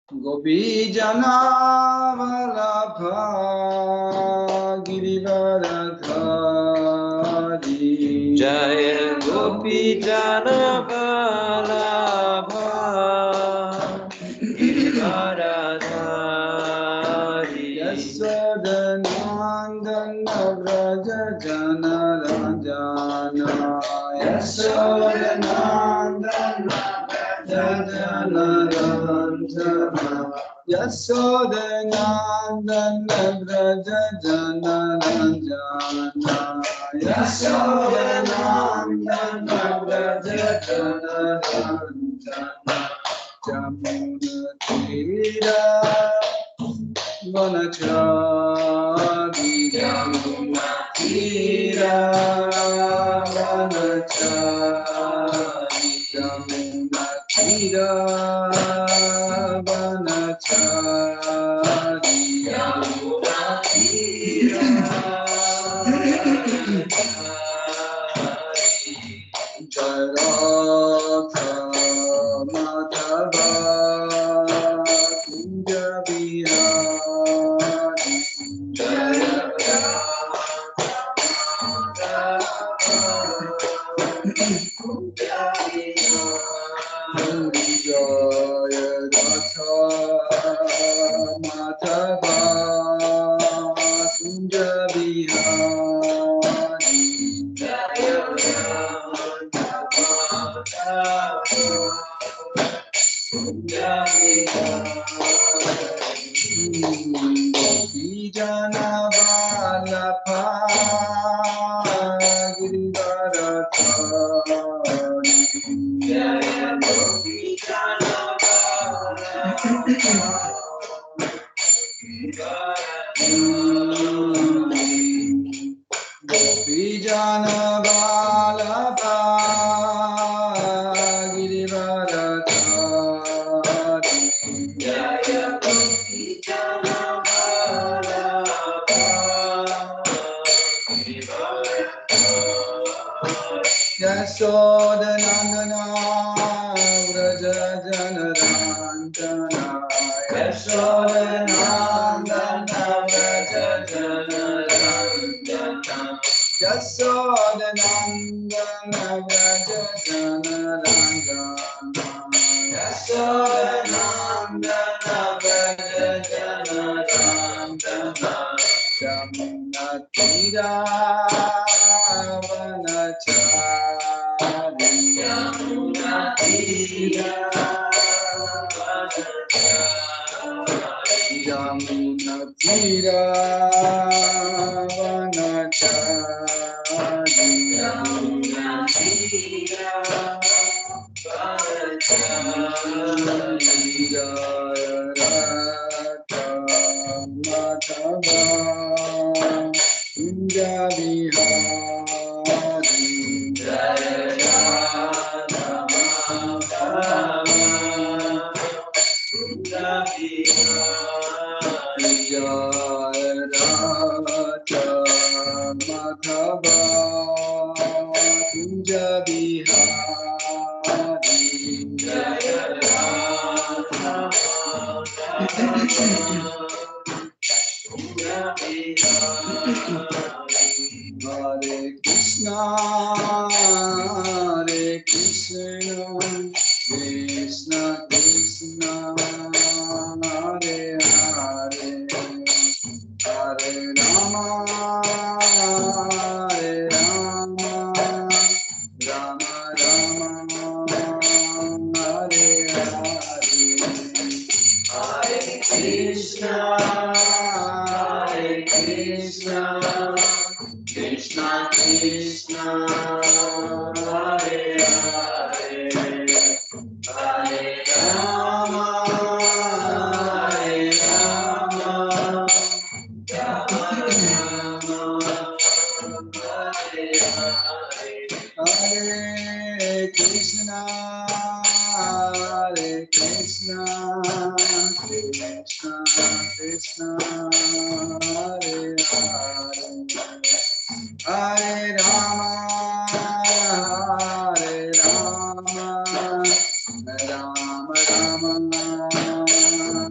Gopi Jana Vallabha Girivaradhari Jaya Gopi Jana Vallabha Girivaradhari Yasodhanandana Vraja Jana Ranjana Yasodhanandana Vraja Jana Ranjana Yasodhanandana Vraja Jana Ranjana Yasodhanandana Vraja Jana Ranjana Jamuna Tira Vanachari Jamuna Tira Vanachari Jamuna Tira Vanachari Jamuna Tira Jaratha Madhava Kunja Vihari Jaratha Kunja Vihari Jaya Ratha Madhava Kunja Vihari Jaya Gopijana Vallabha Girivaradhari Jaya Gopijana Vallabha Gopijana Vallabha Girivaradhari Jaya Gopijana Vallabha Girivaradhari Yasodhanandana Vraja Jana Ranjana Yasodhanandana Vraja Jana Ranjana Yasodhanandana Vraja Jana Ranjana Yasodhanandana Vraja Jana Ranjana Jamuna Tira Vanachari Jamuna Tira Vanachari Jamuna Tira Vanachari Jamuna Tira Vanachari Jaya Radha Madhava Kunja Vihari Jaya Radha Madhava Kunja Vihari Jaya Radha Madhava Kunja Vihari Jaya Radha Madhava Hare Krishna, Krishna Krishna, Hare Hare, Hare Rama, Rama Rama, Hare Hare. Hare Krishna, Krishna Krishna, Hare Hare, Hare Rama, Rama Rama, Hare Hare. Hare Krishna, Krishna Krishna, Hare Hare, Hare Rama, Rama Rama,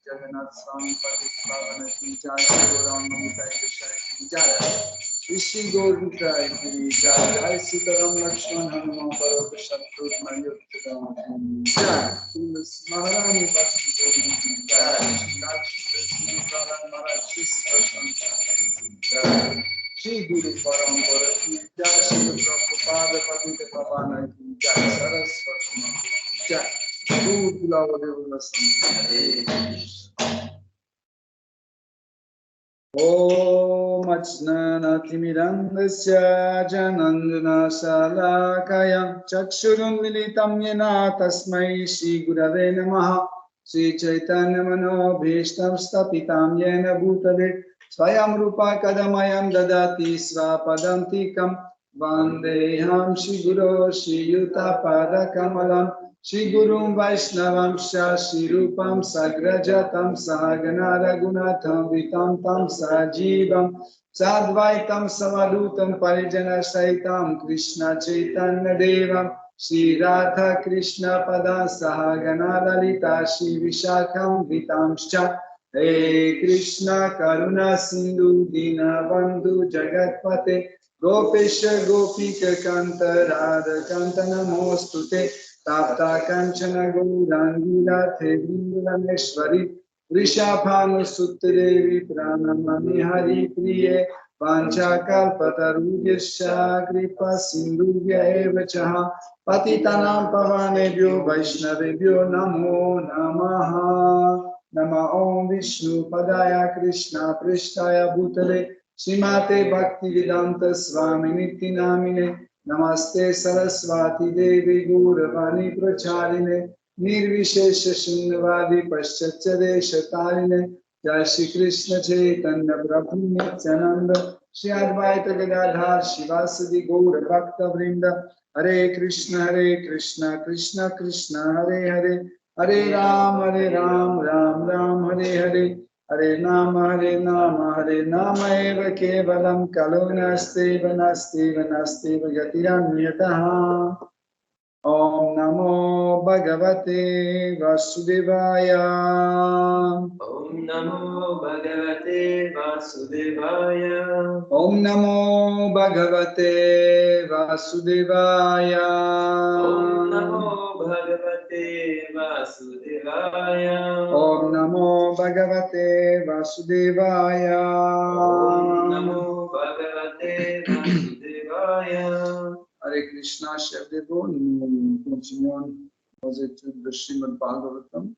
Jagannath स्वामी पावन की जय, गौरांग की जय, ऋषि गौर की जय, सीताराम लक्ष्मण हनुमान भरत शत्रुघ्न जय, महारानी बच्ची की जय, महाराज जय, श्री गुरु परम्परा की जय, श्री प्रभुपाद पतित पावन की जय, सरस्वती जय, ॐ अज्ञानतिमिरन्धस्य जनञ्जनशलाकया चक्षुरुन्मिलितं येन तस्मै श्रीगुरवे नमः। श्रीचैतन्यमनोभीष्टं स्थापितं येन भूतले स्वयं रूपा कदमयं ददाति स्वपदान्तिकं वन्देऽहं श्रीगुरो श्रीयुतपादकमलं श्रीगुरुं वैष्णवं श्रीरूपं सग्रजतं सहगना रघुनाथं वितं सजीवं साद्वैतं समदूतं परिजनसहितं कृष्ण चैतन्यदेवं श्रीराधा कृष्ण पदा सहगना ललिता श्रीविशाखं वितांश्च हे कृष्ण करुणा सिन्धु दीनबन्धु जगत्पते गोपेश गोपीक कान्त राधाकान्त नमोऽस्तुते ताप्ता कांचन गौरांगी राधे वृंदावनेश्वरी वृषभानुसुतदेवी प्रणमामि हरिप्रिये वाञ्छाकल्पतरुभ्यश्च कृपा सिन्धुभ्य एव च पतितानां पावनेभ्यो वैष्णवेभ्यो नमो नमः। नमः ॐ विष्णुपदाय कृष्ण पृष्ठाय भूतले श्रीमते भक्तिवेदान्त स्वामिनिति नामिने नमस्ते सरस्वती देवी गौरवाणी प्रचारिणे निर्विशेष शून्यवादी पश्चाच्च देशतारिणे जय श्री कृष्ण चैतन्य प्रभु नित्यानंद श्री अद्वैत गदाधर शिवासदि गौर भक्त वृंद हरे कृष्ण कृष्ण कृष्ण हरे हरे हरे राम राम राम हरे हरे हरे नाम एव केवलं कलो नास्ति गतिरन्यतः। ओम नमो भगवते वासुदेवाय। ओम नमो भगवते वासुदेवाय। ओम नमो भगवते वासुदेवाय। ओम नमो भगवते वासुदेवाय। ओम नमो भगवते वासुदेवाय। ओम नमो भगवते वासुदेवाय। Hare Krishna, chers dévots, nous continuons nos études de Srimad Bhagavatam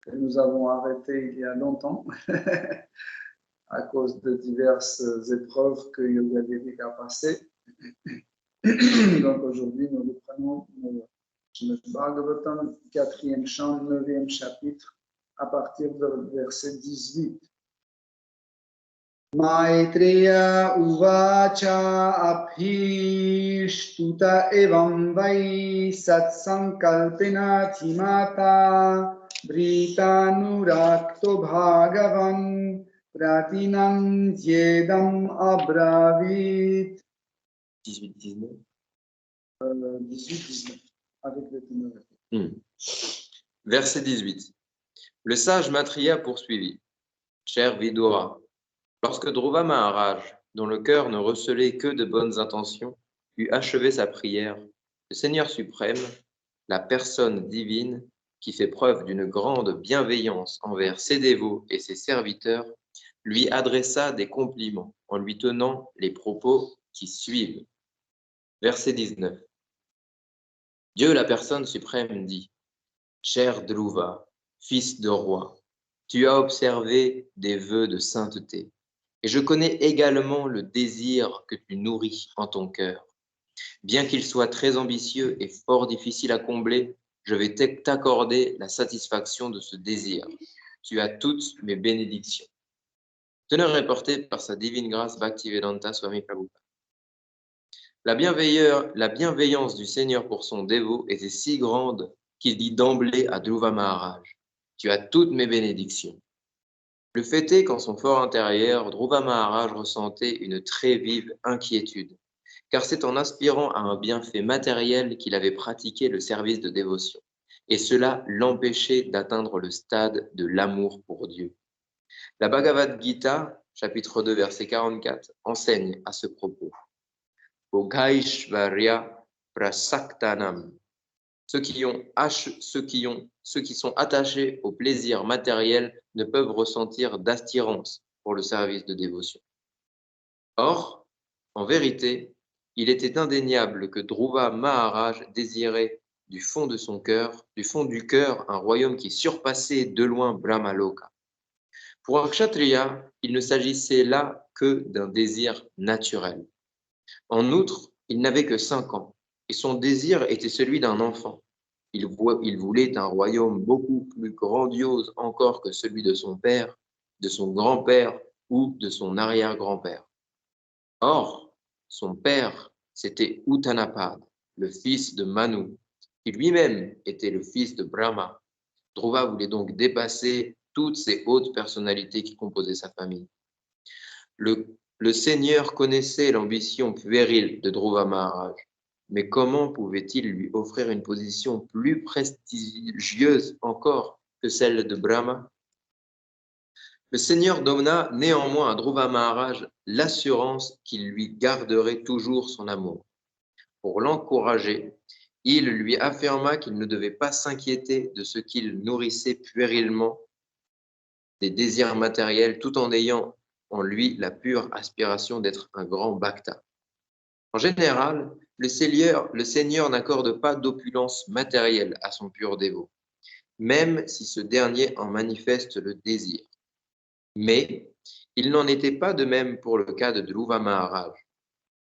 que nous avons arrêté il y a longtemps à cause de diverses épreuves que Yoga Vedika a passées. Donc aujourd'hui, nous reprenons le Srimad Bhagavatam, 4e chant, 9e chapitre, à partir du verset 18. Maitreya uvacha abhishtuta evam vai satsankalpina thimata britanurakto bhagavan pratinam yedam abravit. 18-19. 18-19, avec le ténor. Verset 18. Le sage Maitreya poursuivit. Cher Vidura, lorsque Dhruva Maharaj, dont le cœur ne recelait que de bonnes intentions, eut achevé sa prière, le Seigneur suprême, la personne divine, qui fait preuve d'une grande bienveillance envers ses dévots et ses serviteurs, lui adressa des compliments en lui tenant les propos qui suivent. Verset 19. Dieu, la personne suprême, dit: Cher Dhruva, fils de roi, tu as observé des vœux de sainteté. Et je connais également le désir que tu nourris en ton cœur. Bien qu'il soit très ambitieux et fort difficile à combler, je vais t'accorder la satisfaction de ce désir. Tu as toutes mes bénédictions. Teneur est portée par sa divine grâce Bhaktivedanta Swami Prabhupada. La bienveillance du Seigneur pour son dévot était si grande qu'il dit d'emblée à Dhruva Maharaj: Tu as toutes mes bénédictions. Le fait est qu'en son fort intérieur, Dhruva Maharaj ressentait une très vive inquiétude, car c'est en aspirant à un bienfait matériel qu'il avait pratiqué le service de dévotion, et cela l'empêchait d'atteindre le stade de l'amour pour Dieu. La Bhagavad Gita, chapitre 2, verset 44, enseigne à ce propos. Bhogaishvarya prasaktanam. Ceux qui sont attachés au plaisir matériel ne peuvent ressentir d'attirance pour le service de dévotion. Or, en vérité, il était indéniable que Dhruva Maharaj désirait du fond du cœur, un royaume qui surpassait de loin Brahmaloka. Pour un kshatriya, il ne s'agissait là que d'un désir naturel. En outre, il n'avait que 5 ans, et son désir était celui d'un enfant. Il voulait un royaume beaucoup plus grandiose encore que celui de son père, de son grand-père ou de son arrière-grand-père. Or, son père, c'était Uttanapad, le fils de Manu, qui lui-même était le fils de Brahma. Dhruva voulait donc dépasser toutes ces hautes personnalités qui composaient sa famille. Le Seigneur connaissait l'ambition puérile de Dhruva Maharaj, mais comment pouvait-il lui offrir une position plus prestigieuse encore que celle de Brahma? Le Seigneur donna néanmoins à Dhruva Maharaj l'assurance qu'il lui garderait toujours son amour. Pour l'encourager, il lui affirma qu'il ne devait pas s'inquiéter de ce qu'il nourrissait puérilement des désirs matériels tout en ayant en lui la pure aspiration d'être un grand bhakta. En général, le Seigneur n'accorde pas d'opulence matérielle à son pur dévot, même si ce dernier en manifeste le désir. Mais il n'en était pas de même pour le cas de Dhruva Maharaj.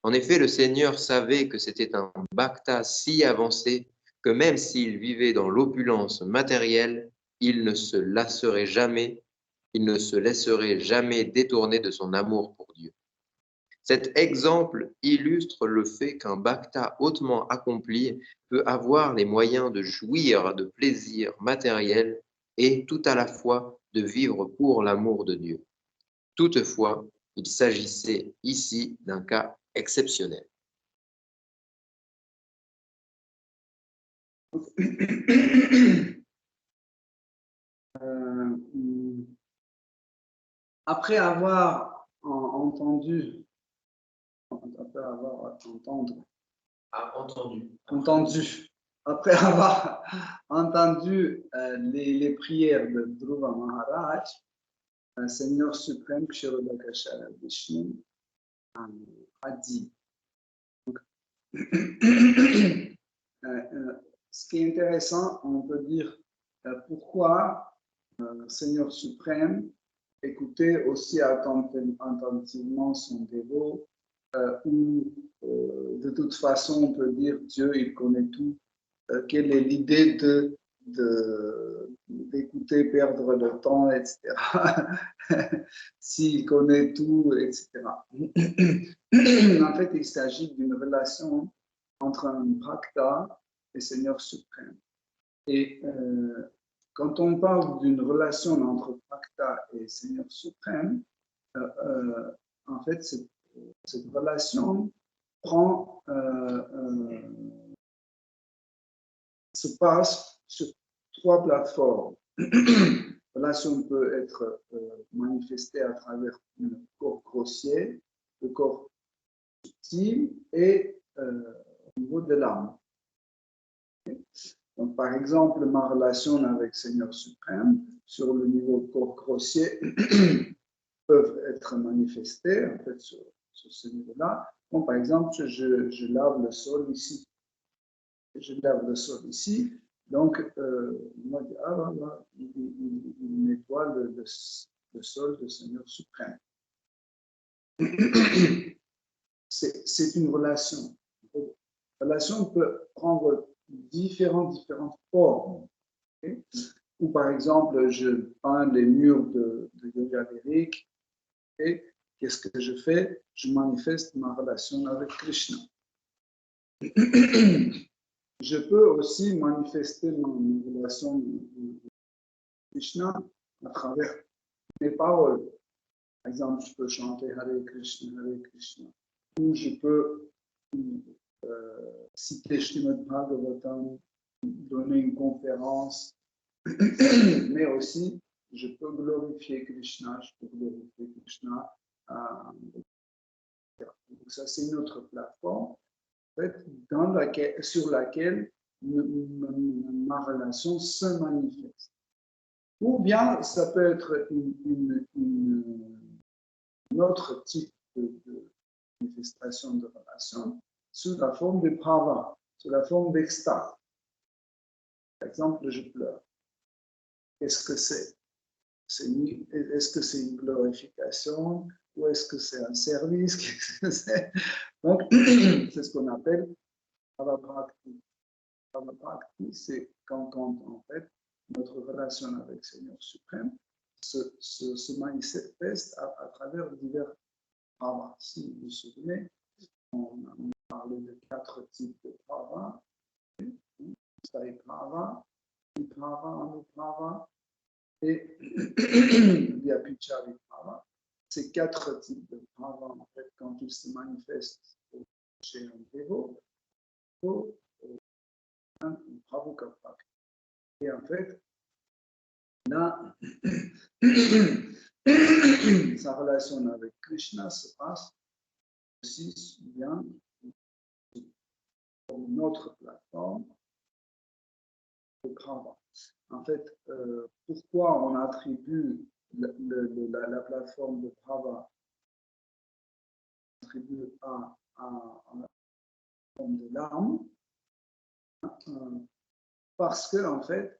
En effet, le Seigneur savait que c'était un bhakta si avancé que même s'il vivait dans l'opulence matérielle, il ne se lasserait jamais détourner de son amour pour Dieu. Cet exemple illustre le fait qu'un bhakta hautement accompli peut avoir les moyens de jouir de plaisirs matériels et tout à la fois de vivre pour l'amour de Dieu. Toutefois, il s'agissait ici d'un cas exceptionnel. Après avoir entendu, après avoir entendu les prières de Dhruva Maharaj, le Seigneur suprême Kshirodakashala Vishnu a dit. Ce qui est intéressant, on peut dire pourquoi le Seigneur suprême écoutait aussi attentivement son dévot, ou de toute façon on peut dire Dieu il connaît tout. Quelle est l'idée d'écouter, perdre le temps, etc. S'il connaît tout, etc. En fait, il s'agit d'une relation entre un bhakta et Seigneur suprême. Et quand on parle d'une relation entre bhakta et Seigneur suprême, en fait, cette relation se passe sur 3 plateformes. La relation peut être manifestée à travers le corps grossier, le corps subtil et au niveau de l'âme. Donc, par exemple, ma relation avec Seigneur suprême sur le niveau corps grossier peuvent être manifestées en fait, sur ce niveau-là. Bon, par exemple, je lave le sol ici. Donc, moi, il nettoie le sol du Seigneur suprême. C'est une relation. La relation peut prendre différentes formes. Okay? Ou par exemple, je peins les murs de yoga lyrique. Et qu'est-ce que je fais? Je manifeste ma relation avec Krishna. Je peux aussi manifester ma relation avec Krishna à travers mes paroles. Par exemple, je peux chanter Hare Krishna, ou je peux citer Srimad Bhagavatam, donner une conférence, mais aussi je peux glorifier Krishna, Donc ça, c'est une autre plateforme en fait, sur laquelle ma relation se manifeste. Ou bien ça peut être un autre type de manifestation de relation sous la forme de bhava, sous la forme d'extase. Par exemple, je pleure. Qu'est-ce que c'est? Est-ce que c'est une glorification ou est-ce que c'est un service? Qu'est-ce que c'est? Donc, c'est ce qu'on appelle bhava bhakti. Bhava bhakti, c'est quand en fait notre relation avec le Seigneur suprême se manifeste à travers divers bhavas. Si vous vous souvenez, on a parlé de 4 types de bhavas. Sthayi bhava, vibhava, anubhava et vyabhichari bhava. Ces 4 types de bhava, en fait, quand ils se manifestent chez un dévot, un bhava. Et en fait, là, sa relation avec Krishna se passe aussi bien sur une autre plateforme de bhava. En fait, pourquoi on attribue la plateforme de bhava attribue à la forme de l'âme? Parce que, en fait,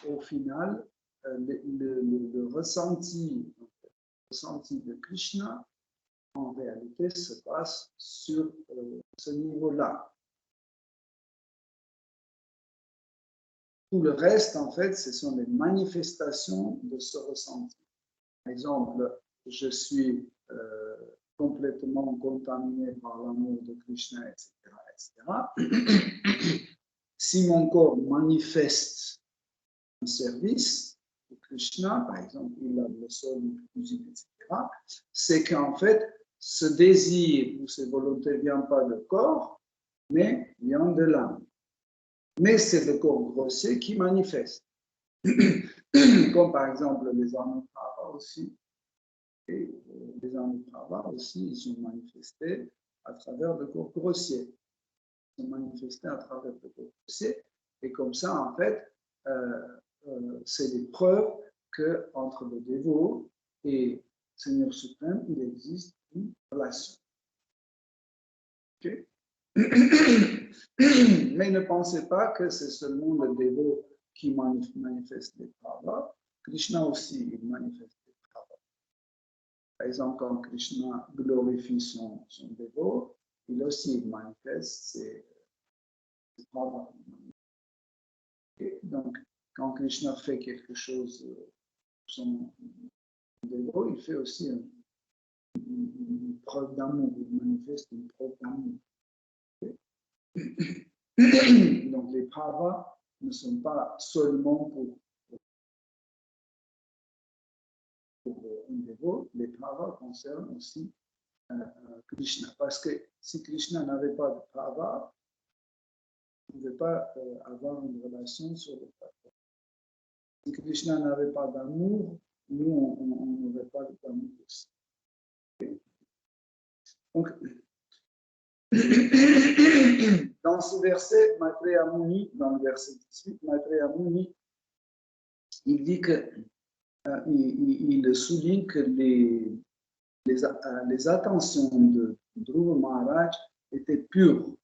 au final, le ressenti de Krishna, en réalité, se passe sur ce niveau-là. Tout le reste, en fait, ce sont les manifestations de ce ressenti. Par exemple, je suis complètement contaminé par l'amour de Krishna, etc., etc. Si mon corps manifeste un service de Krishna, par exemple, il a le sol, musique, etc., c'est qu'en fait, ce désir ou cette volonté ne vient pas du corps, mais vient de l'âme. Mais c'est le corps grossier qui manifeste. Comme par exemple les anuprava aussi. Et les anuprava aussi, ils sont manifestés à travers le corps grossier. Ils sont manifestés à travers le corps grossier. Et comme ça, en fait, c'est des preuves qu'entre le dévot et le Seigneur suprême, il existe une relation. Okay? Mais ne pensez pas que c'est seulement le dévot qui manifeste les bhavas. Krishna aussi, il manifeste les bhavas. Par exemple, quand Krishna glorifie son dévot, il aussi manifeste ses bhavas. Okay? Donc, quand Krishna fait quelque chose pour son dévot, il fait aussi une preuve d'amour, il manifeste une preuve d'amour. Okay? Donc, les bhavas ne sont pas seulement pour un dévot, les bhavas concernent aussi Krishna. Parce que si Krishna n'avait pas de bhava, il ne pouvait pas avoir une relation sur le plateau. Si Krishna n'avait pas d'amour, nous, on n'aurait pas d'amour aussi. Okay? Donc, dans ce verset, Maitreya Muni, dans le verset 18, Maitreya Muni, il dit que il souligne que les attentions de Dhruva Maharaj étaient pures.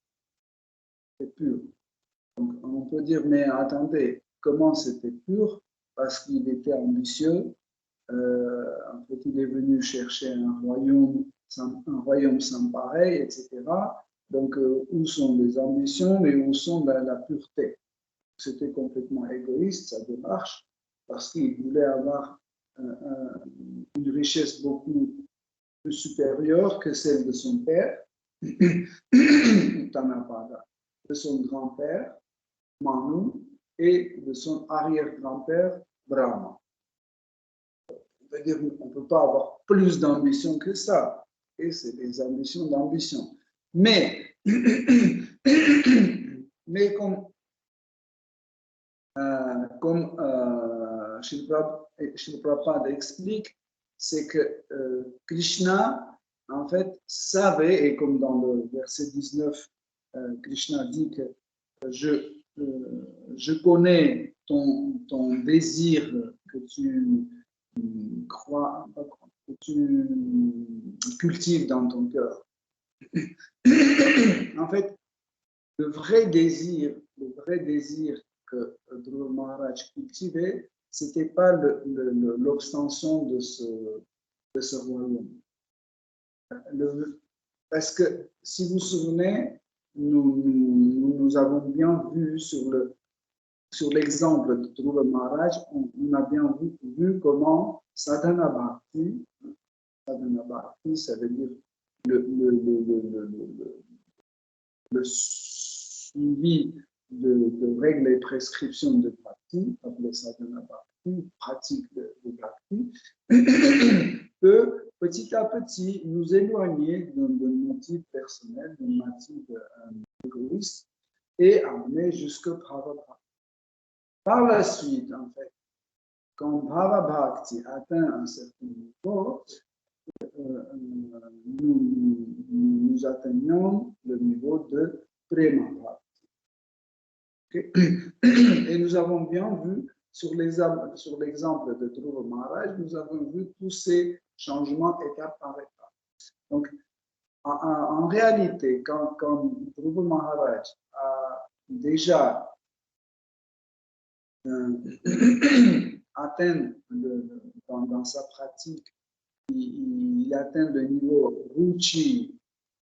Donc, on peut dire, mais attendez, comment c'était pur? Parce qu'il était ambitieux. En fait, il est venu chercher un royaume sans pareil, etc. Donc, où sont les ambitions et où sont la pureté? C'était complètement égoïste, sa démarche, parce qu'il voulait avoir une richesse beaucoup plus supérieure que celle de son père, Utanapada, de son grand-père, Manu, et de son arrière-grand-père, Brahma. C'est-à-dire qu'on ne peut pas avoir plus d'ambition que ça. Et c'est des ambitions d'ambition. Mais, mais comme Srila Prabhupada explique, c'est que Krishna, en fait, savait, et comme dans le verset 19, Krishna dit que je connais ton désir que tu crois, que tu cultives dans ton cœur. En fait, le vrai désir que Dhruva Maharaj cultivait, ce n'était pas l'obtention de ce royaume. Parce que, si vous vous souvenez, nous avons bien vu sur l'exemple de Dhruva Maharaj, on a bien vu comment Sadhana Bhakti, ça veut dire le suivi de règles et prescriptions de Bhakti, appelé Sadhana Bhakti, pratique de Bhakti, peut petit à petit nous éloigner d'un motif personnel, d'un motif égoïste, et amener jusque Bhava Bhakti. Par la suite, en fait, quand Bhava Bhakti atteint un certain niveau, nous atteignons le niveau de Prema Bhakti. Okay? Et nous avons bien vu, sur l'exemple de Dhruva Maharaj, nous avons vu tous ces changements étape par étape. Donc, en réalité, quand Dhruva Maharaj a déjà atteint dans sa pratique, il atteint le niveau Ruchi,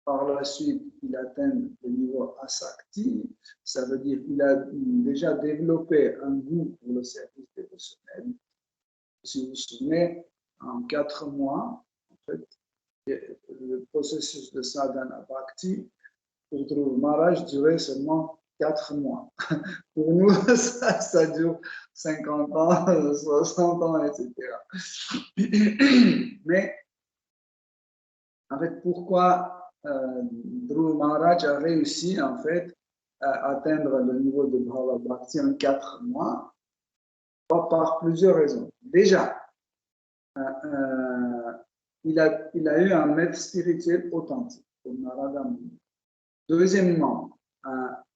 par la suite il atteint le niveau Asakti, ça veut dire qu'il a déjà développé un goût pour le service dévotionnel. Si vous vous souvenez, en 4 mois, en fait, le processus de sadhana bhakti pour Dhruva Maharaj durait seulement 4 mois. Pour nous, ça dure 50 ans, 60 ans, etc. Mais, en fait, pourquoi Dhruva Maharaj a réussi, en fait, à atteindre le niveau de Bhava Bhakti en 4 mois? Par plusieurs raisons. Déjà, il a eu un maître spirituel authentique, comme Narada Muni. Deuxièmement,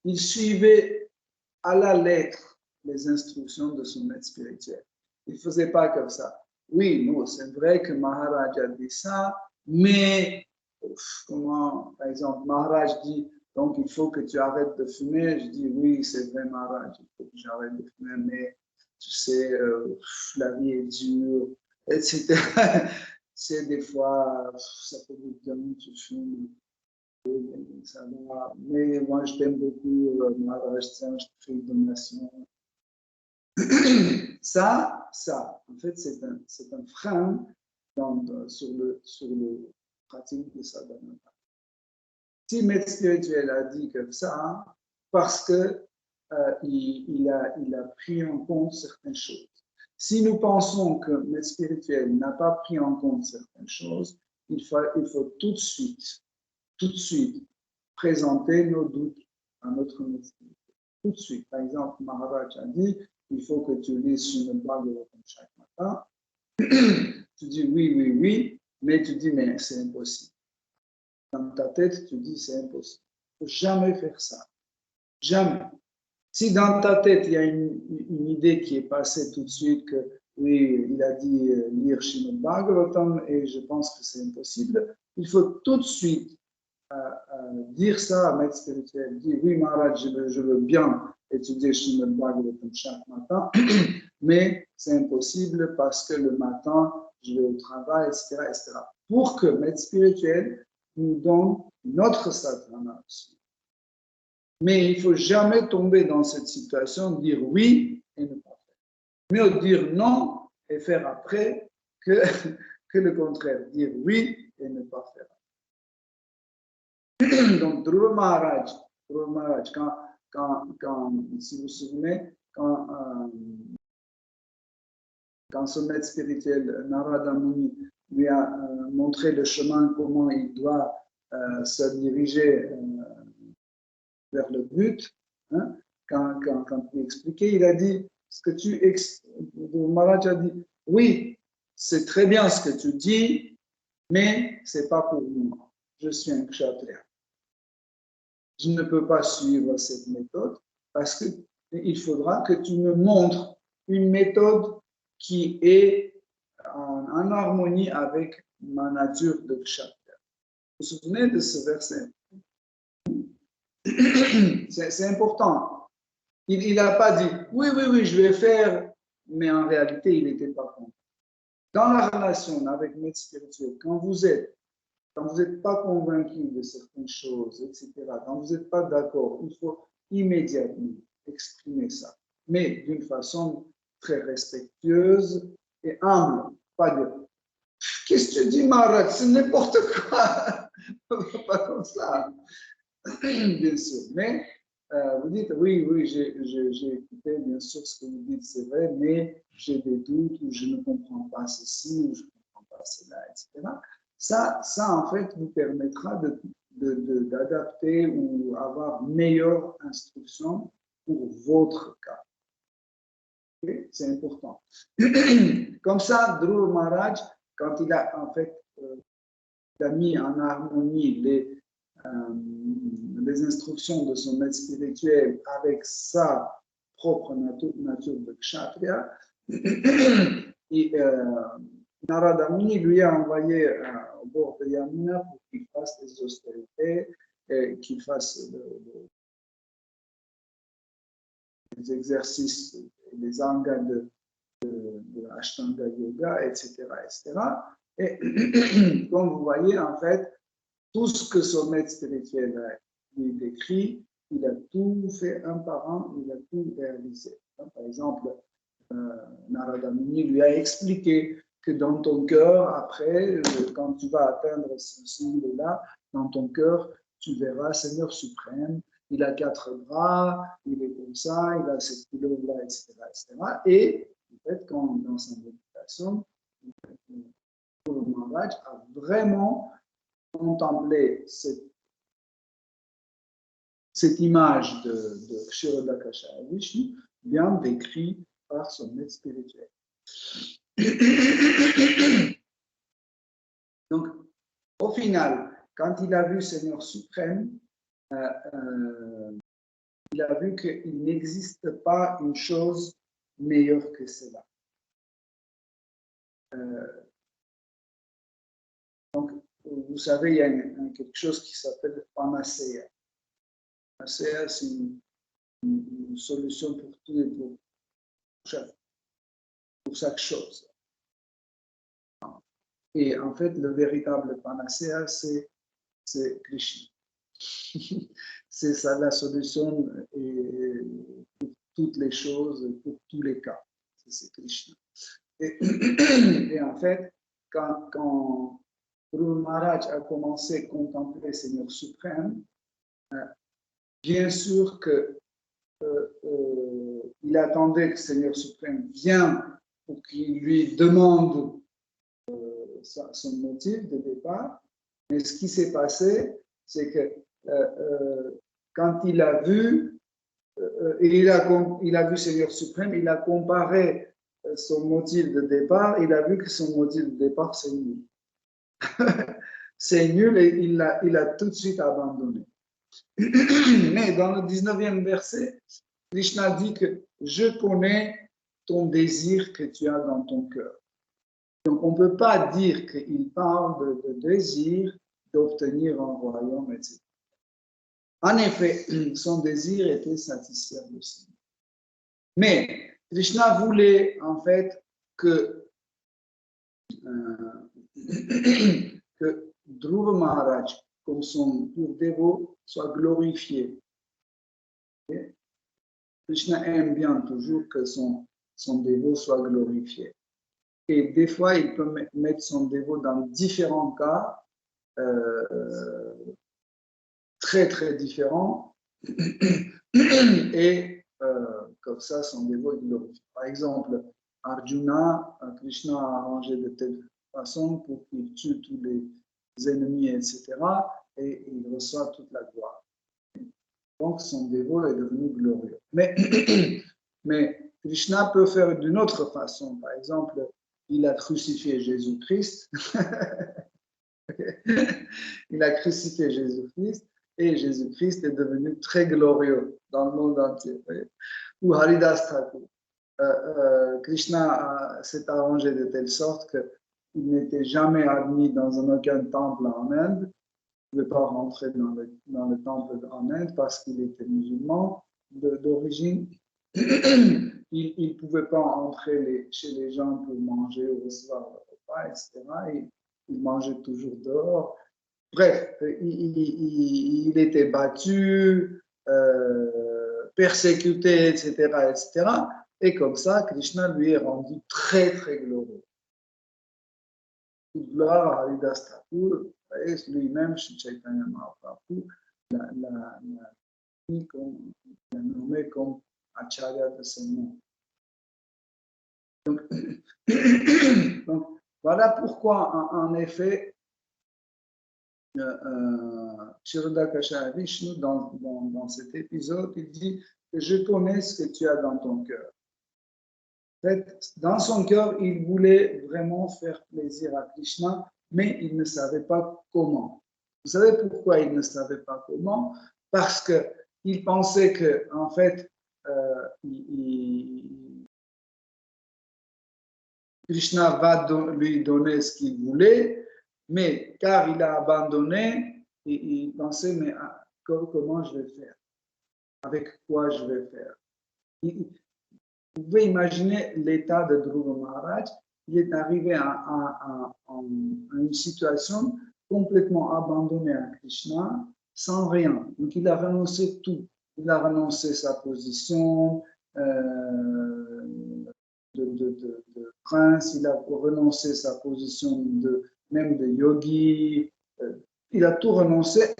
il suivait à la lettre les instructions de son maître spirituel. Il ne faisait pas comme ça. Oui, non, c'est vrai que Maharaj a dit ça, mais par exemple, Maharaj dit, donc il faut que tu arrêtes de fumer. Je dis, oui, c'est vrai, Maharaj, il faut que j'arrête de fumer, mais tu sais, la vie est dure, etc. C'est des fois, ça peut être bien, tu fumes. Ça va. Mais moi, je t'aime beaucoup, Maharaj, tiens, je te fais une donation. Ça, en fait, c'est un frein sur le pratique de sadhana. Si maître spirituel a dit comme ça, parce que il a pris en compte certaines choses. Si nous pensons que maître spirituel n'a pas pris en compte certaines choses, il faut tout de suite présenter nos doutes à notre maître spirituel. Tout de suite. Par exemple, Maharaj a dit, il faut que tu lises Srimad Bhagavatam chaque matin. Tu dis oui, mais tu dis, mais c'est impossible. Dans ta tête, tu dis, c'est impossible. Il ne faut jamais faire ça. Jamais. Si dans ta tête, il y a une idée qui est passée tout de suite que, oui, il a dit lire Srimad Bhagavatam et je pense que c'est impossible, il faut tout de suite dire ça à maître spirituel. Dire, oui, Maharaj, je veux bien étudier Srimad Bhagavatam chaque matin, mais c'est impossible parce que le matin, je vais au travail, etc., etc. Pour que maître spirituel nous donne notre sadhana aussi. Mais il ne faut jamais tomber dans cette situation de dire oui et ne pas faire. Mieux dire non et faire après que le contraire. Dire oui et ne pas faire. Donc, Dhruva Maharaj, quand, si vous vous souvenez, quand quand son maître spirituel, Narada Muni, lui a montré le chemin, comment il doit se diriger vers le but, hein, quand il expliquait, il a dit, Maharaj a dit, oui, c'est très bien ce que tu dis, mais ce n'est pas pour moi. Je suis un kshatriya. Je ne peux pas suivre cette méthode parce qu'il faudra que tu me montres une méthode qui est en harmonie avec ma nature de kshatriya. Vous vous souvenez de ce verset? C'est important. Il n'a pas dit, oui, je vais faire, mais en réalité, il n'était pas content. Dans la relation avec le maître spirituel, quand vous n'êtes pas convaincu de certaines choses, etc., quand vous n'êtes pas d'accord, il faut immédiatement exprimer ça, mais d'une façon très respectueuse et humble. Pas dire, qu'est-ce que tu dis, Maharaj, c'est n'importe quoi. Pas comme ça, bien sûr. Mais vous dites, oui, j'ai écouté, bien sûr, ce que vous dites, c'est vrai, mais j'ai des doutes, ou je ne comprends pas ceci, ou je ne comprends pas cela, etc. Ça, en fait, vous permettra d'adapter ou avoir meilleure instruction pour votre cas. Okay? C'est important. Comme ça, Dhruva Maharaj, quand il a en fait il a mis en harmonie les instructions de son maître spirituel avec sa propre nature de kshatriya, et Narada Muni lui a envoyé au bord de Yamuna pour qu'il fasse des austérités, qu'il fasse des exercices, des angas de l'Ashtanga Yoga, etc., etc. Et comme vous voyez, en fait, tout ce que son maître spirituel lui décrit, il a tout fait un par un, il a tout réalisé. Par exemple, Narada Muni lui a expliqué que dans ton cœur, après, quand tu vas atteindre ce niveau-là, dans ton cœur, tu verras Seigneur suprême, il a 4 bras, il est comme ça, il a cette couleur-là, etc., etc. Et en fait, quand dans sa méditation, le Maharaj a vraiment contemplé cette image de Kshirodakasha Vishnu, bien décrit par son maître spirituel. Donc, au final, quand il a vu Seigneur suprême, il a vu qu'il n'existe pas une chose meilleure que cela. Donc, vous savez, il y a quelque chose qui s'appelle Panacea. Panacea, c'est une solution pour tout et pour chaque chose. Et en fait, le véritable panacea, c'est Krishna. C'est ça la solution pour toutes les choses, pour tous les cas. C'est Krishna. Et en fait, quand Dhruva Maharaj a commencé à contempler le Seigneur suprême, bien sûr qu'il attendait que le Seigneur suprême vienne pour qu'il lui demande son motif de départ. Mais ce qui s'est passé, c'est que quand il a vu, il a vu Seigneur suprême, il a comparé son motif de départ, il a vu que son motif de départ, c'est nul. C'est nul et il a tout de suite abandonné. Mais dans le 19e verset, Krishna dit que je connais ton désir que tu as dans ton cœur. Donc, on ne peut pas dire qu'il parle de désir d'obtenir un royaume, etc. En effet, son désir était satisfait aussi. Mais Krishna voulait en fait que Dhruva Maharaj, comme son pur dévot, soit glorifié. Okay? Krishna aime bien toujours que son dévot soit glorifié. Et des fois, il peut mettre son dévot dans différents cas, très, très différents. Et comme ça, son dévot est glorifié. Par exemple, Arjuna, Krishna a arrangé de telle façon pour qu'il tue tous les ennemis, etc. Et il reçoit toute la gloire. Donc son dévot est devenu glorieux. Mais Krishna peut faire d'une autre façon. Par exemple, il a crucifié Jésus-Christ. Il a crucifié Jésus-Christ et Jésus-Christ est devenu très glorieux dans le monde entier. Ou Haridas Thakur. Krishna s'est arrangé de telle sorte qu'il n'était jamais admis dans aucun temple en Inde. Il ne pouvait pas rentrer dans le temple en Inde parce qu'il était musulman d'origine. Il ne pouvait pas entrer chez les gens pour manger ou recevoir le repas, etc. Il mangeait toujours dehors. Bref, il était battu, persécuté, etc., etc. Et comme ça, Krishna lui est rendu très, très glorieux. Toute gloire à Haridas Thakur, lui-même, Shri Chaitanya Mahaprabhu, l'a nommé comme Acharya de ce monde. Donc, voilà pourquoi, en effet, Kshirodakasha Vishnu, dans cet épisode, il dit que je connais ce que tu as dans ton cœur. En fait, dans son cœur, il voulait vraiment faire plaisir à Krishna, mais il ne savait pas comment. Vous savez pourquoi il ne savait pas comment? Parce qu'il pensait que, en fait, Krishna va lui donner ce qu'il voulait, mais car il a abandonné, il pensait, mais comment je vais faire? Avec quoi je vais faire? Vous pouvez imaginer l'état de Dhruva Maharaj. Il est arrivé à une situation complètement abandonnée à Krishna, sans rien. Donc il a renoncé tout. Il a renoncé sa position de prince, il a renoncé sa position même de yogi. Il a tout renoncé.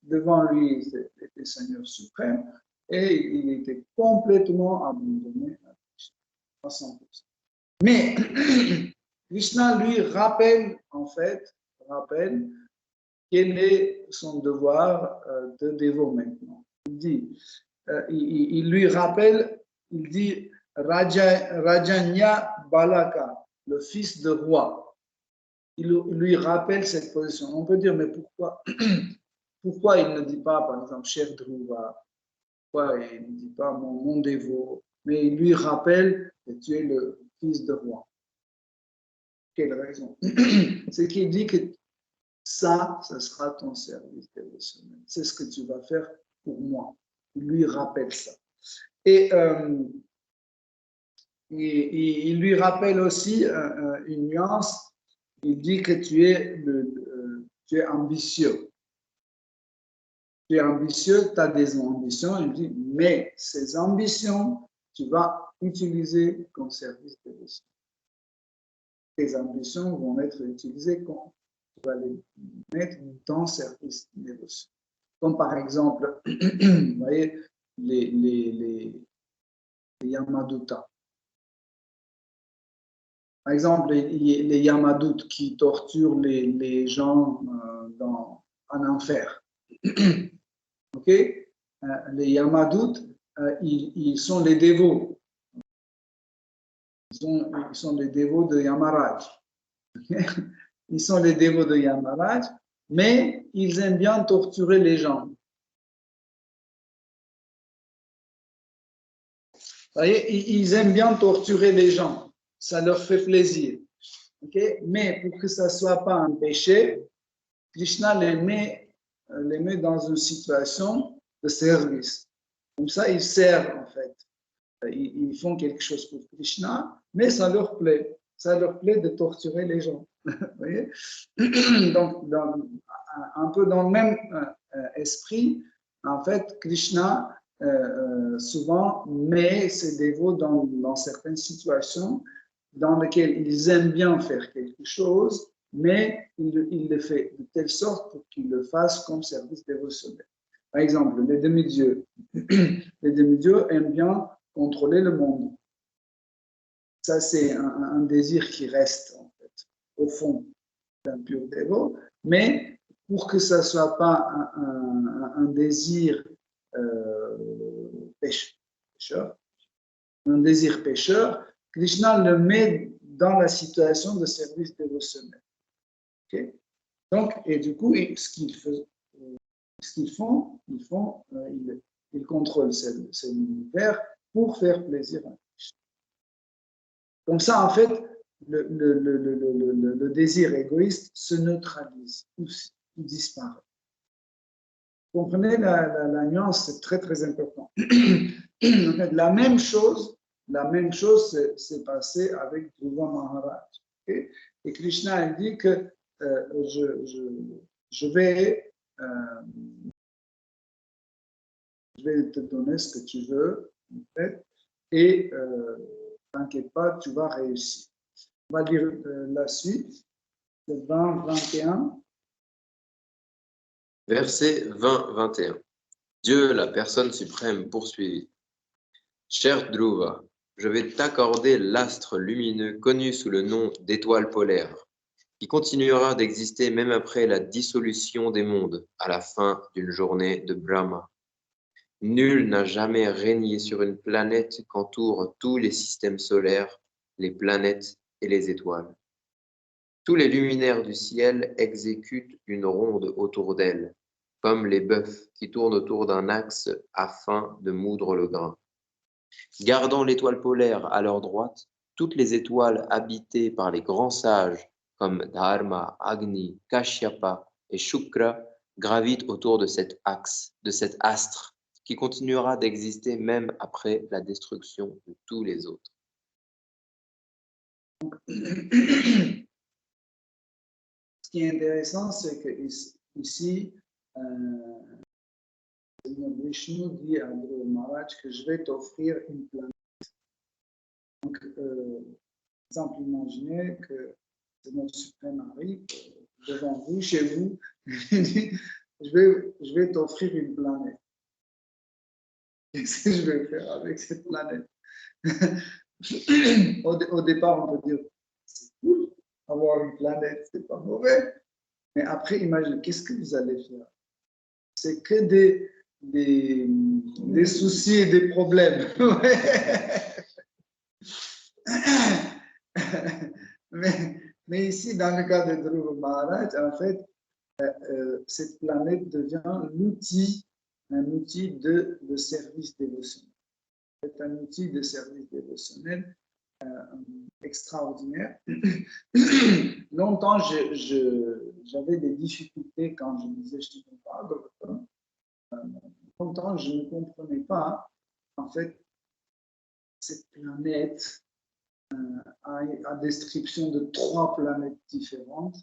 Devant lui, c'était le Seigneur suprême. Et il était complètement abandonné à Krishna, à 100%. Mais Krishna lui rappelle, en fait, quel est son devoir de dévot maintenant. Il lui rappelle, il dit Rajanya Balaka, le fils de roi. Il lui rappelle cette position. On peut dire, mais pourquoi il ne dit pas, par exemple, cher Dhruva? Pourquoi il ne dit pas mon dévot? Mais il lui rappelle que tu es le fils de roi. Quelle raison? C'est qu'il dit que ça sera ton service dévotionnel. C'est ce que tu vas faire pour moi. Il lui rappelle ça. Et il lui rappelle aussi une nuance. Il dit que tu es ambitieux. Tu es ambitieux, tu as des ambitions. Il dit, mais ces ambitions, tu vas utiliser comme service dévotionnel. Tes ambitions vont être utilisées comme tu vas les mettre dans service dévotionnel. Comme par exemple, vous voyez, les Yamaduta. Par exemple, les Yamadoutes qui torturent les gens en enfer. Ok? Les Yamadoutes, ils sont les dévots. Ils sont les dévots de Yamaraj. Okay? Ils sont les dévots de Yamaraj, mais ils aiment bien torturer les gens. Vous voyez, ils aiment bien torturer les gens. Ça leur fait plaisir. Okay? Mais pour que ça ne soit pas un péché, Krishna les met dans une situation de service. Comme ça, ils servent en fait. Ils font quelque chose pour Krishna, mais ça leur plaît. Ça leur plaît de torturer les gens. Vous voyez? Donc, un peu dans le même esprit, en fait, Krishna souvent met ses dévots dans certaines situations dans lesquelles ils aiment bien faire quelque chose, mais il le fait de telle sorte pour qu'ils le fassent comme service dévotionnel. Par exemple, les demi-dieux. Les demi-dieux aiment bien contrôler le monde. ça c'est un désir qui reste en fait au fond d'un pur dévot, mais pour que ça ne soit pas un désir pécheur, un désir pécheur, Krishna le met dans la situation de service dévotionnel. Okay? Donc, et du coup, ce qu'ils font, ils contrôlent cet univers pour faire plaisir à Krishna. Comme ça, en fait, le désir égoïste se neutralise ou disparaît. Vous comprenez la nuance, c'est très très important. En fait, la même chose s'est passée avec Dhruva Maharaj. Okay? Et Krishna a dit que je vais te donner ce que tu veux, en fait, et t'inquiète pas, tu vas réussir. On va lire la suite, c'est 20-21. Verset 20-21. Dieu, la personne suprême, poursuivit. Cher Dhruva, je vais t'accorder l'astre lumineux connu sous le nom d'étoile polaire, qui continuera d'exister même après la dissolution des mondes, à la fin d'une journée de Brahma. Nul n'a jamais régné sur une planète qu'entourent tous les systèmes solaires, les planètes et les étoiles. Tous les luminaires du ciel exécutent une ronde autour d'elle, comme les bœufs qui tournent autour d'un axe afin de moudre le grain. Gardant l'étoile polaire à leur droite, toutes les étoiles habitées par les grands sages comme Dharma, Agni, Kashyapa et Shukra gravitent autour de cet axe, de cet astre, qui continuera d'exister même après la destruction de tous les autres. Ce qui est intéressant, c'est que ici, Vishnu dit à Dhruva Maharaj que je vais t'offrir une planète. Donc, exemple, imaginez que c'est notre suprême arrive devant vous, chez vous, il dit, je vais t'offrir une planète. Qu'est-ce que je vais faire avec cette planète? Au départ, on peut dire, c'est cool, avoir une planète, c'est pas mauvais. Mais après, imagine, qu'est-ce que vous allez faire? C'est que des soucis et des problèmes. mais ici, dans le cas de Dhruva Maharaj, en fait, cette planète devient un outil de service dévotionnel. C'est un outil de service dévotionnel extraordinaire. Longtemps, j'avais des difficultés quand je disais je ne parle pas. Longtemps, je ne comprenais pas, en fait, cette planète a description de 3 planètes différentes.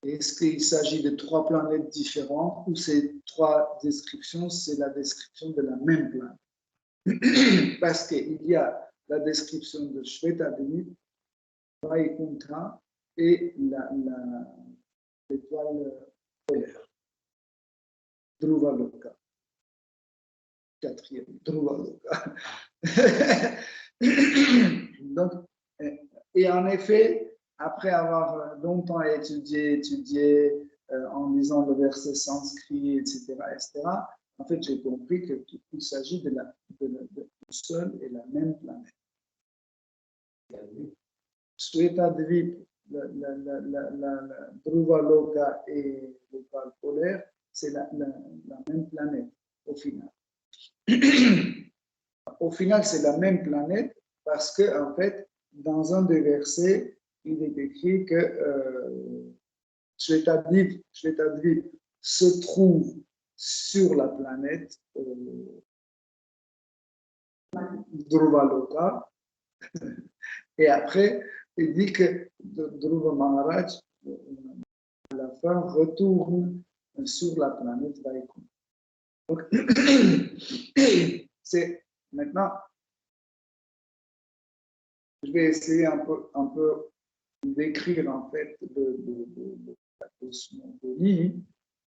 Est-ce qu'il s'agit de 3 planètes différentes ou ces 3 descriptions, c'est la description de la même planète? Parce qu'il y a la description de Shvetadvip, Vaikuntha et l'étoile polaire, Dhruvaloka. 4e, Dhruvaloka. Donc, et en effet, après avoir longtemps étudié en lisant le verset sanskrit, etc., en fait, j'ai compris qu'il s'agit de une seule et la même planète. Shvetadvip, la Dhruvaloka et l'étoile polaire, c'est la même planète au final. Au final, c'est la même planète parce que, en fait, dans un des versets, il est écrit que Shvetadvip se trouve sur la planète Dhruvaloka. Et après, il dit que Dhruva Maharaj, à la fin, retourne sur la planète Vaikuntha. Donc, c'est maintenant, je vais essayer un peu d'écrire en fait la cosmogonie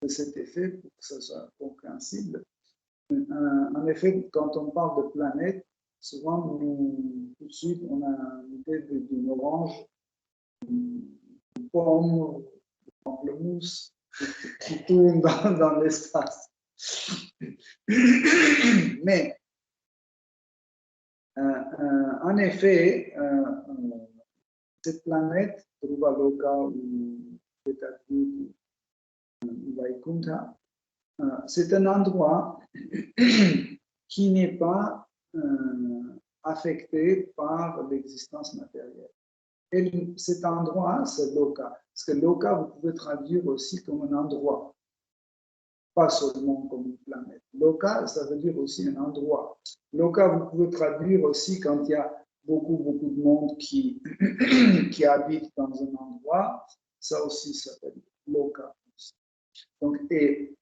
de cet effet pour que ça soit compréhensible. En effet, quand on parle de planète, souvent, tout de suite, on a l'idée d'une orange, d'une pomme, d'une pamplemousse qui tourne dans l'espace. Mais, en effet, cette planète, Dhruva-loka ou Petadvi ou Vaikuntha, c'est un endroit qui n'est pas affecté par l'existence matérielle. Et cet endroit, c'est Loka. Parce que Loka, vous pouvez traduire aussi comme un endroit, pas seulement comme une planète. Loka, ça veut dire aussi un endroit. Loka, vous pouvez traduire aussi quand il y a beaucoup de monde qui habite dans un endroit. Ça aussi s'appelle Loka. Donc, et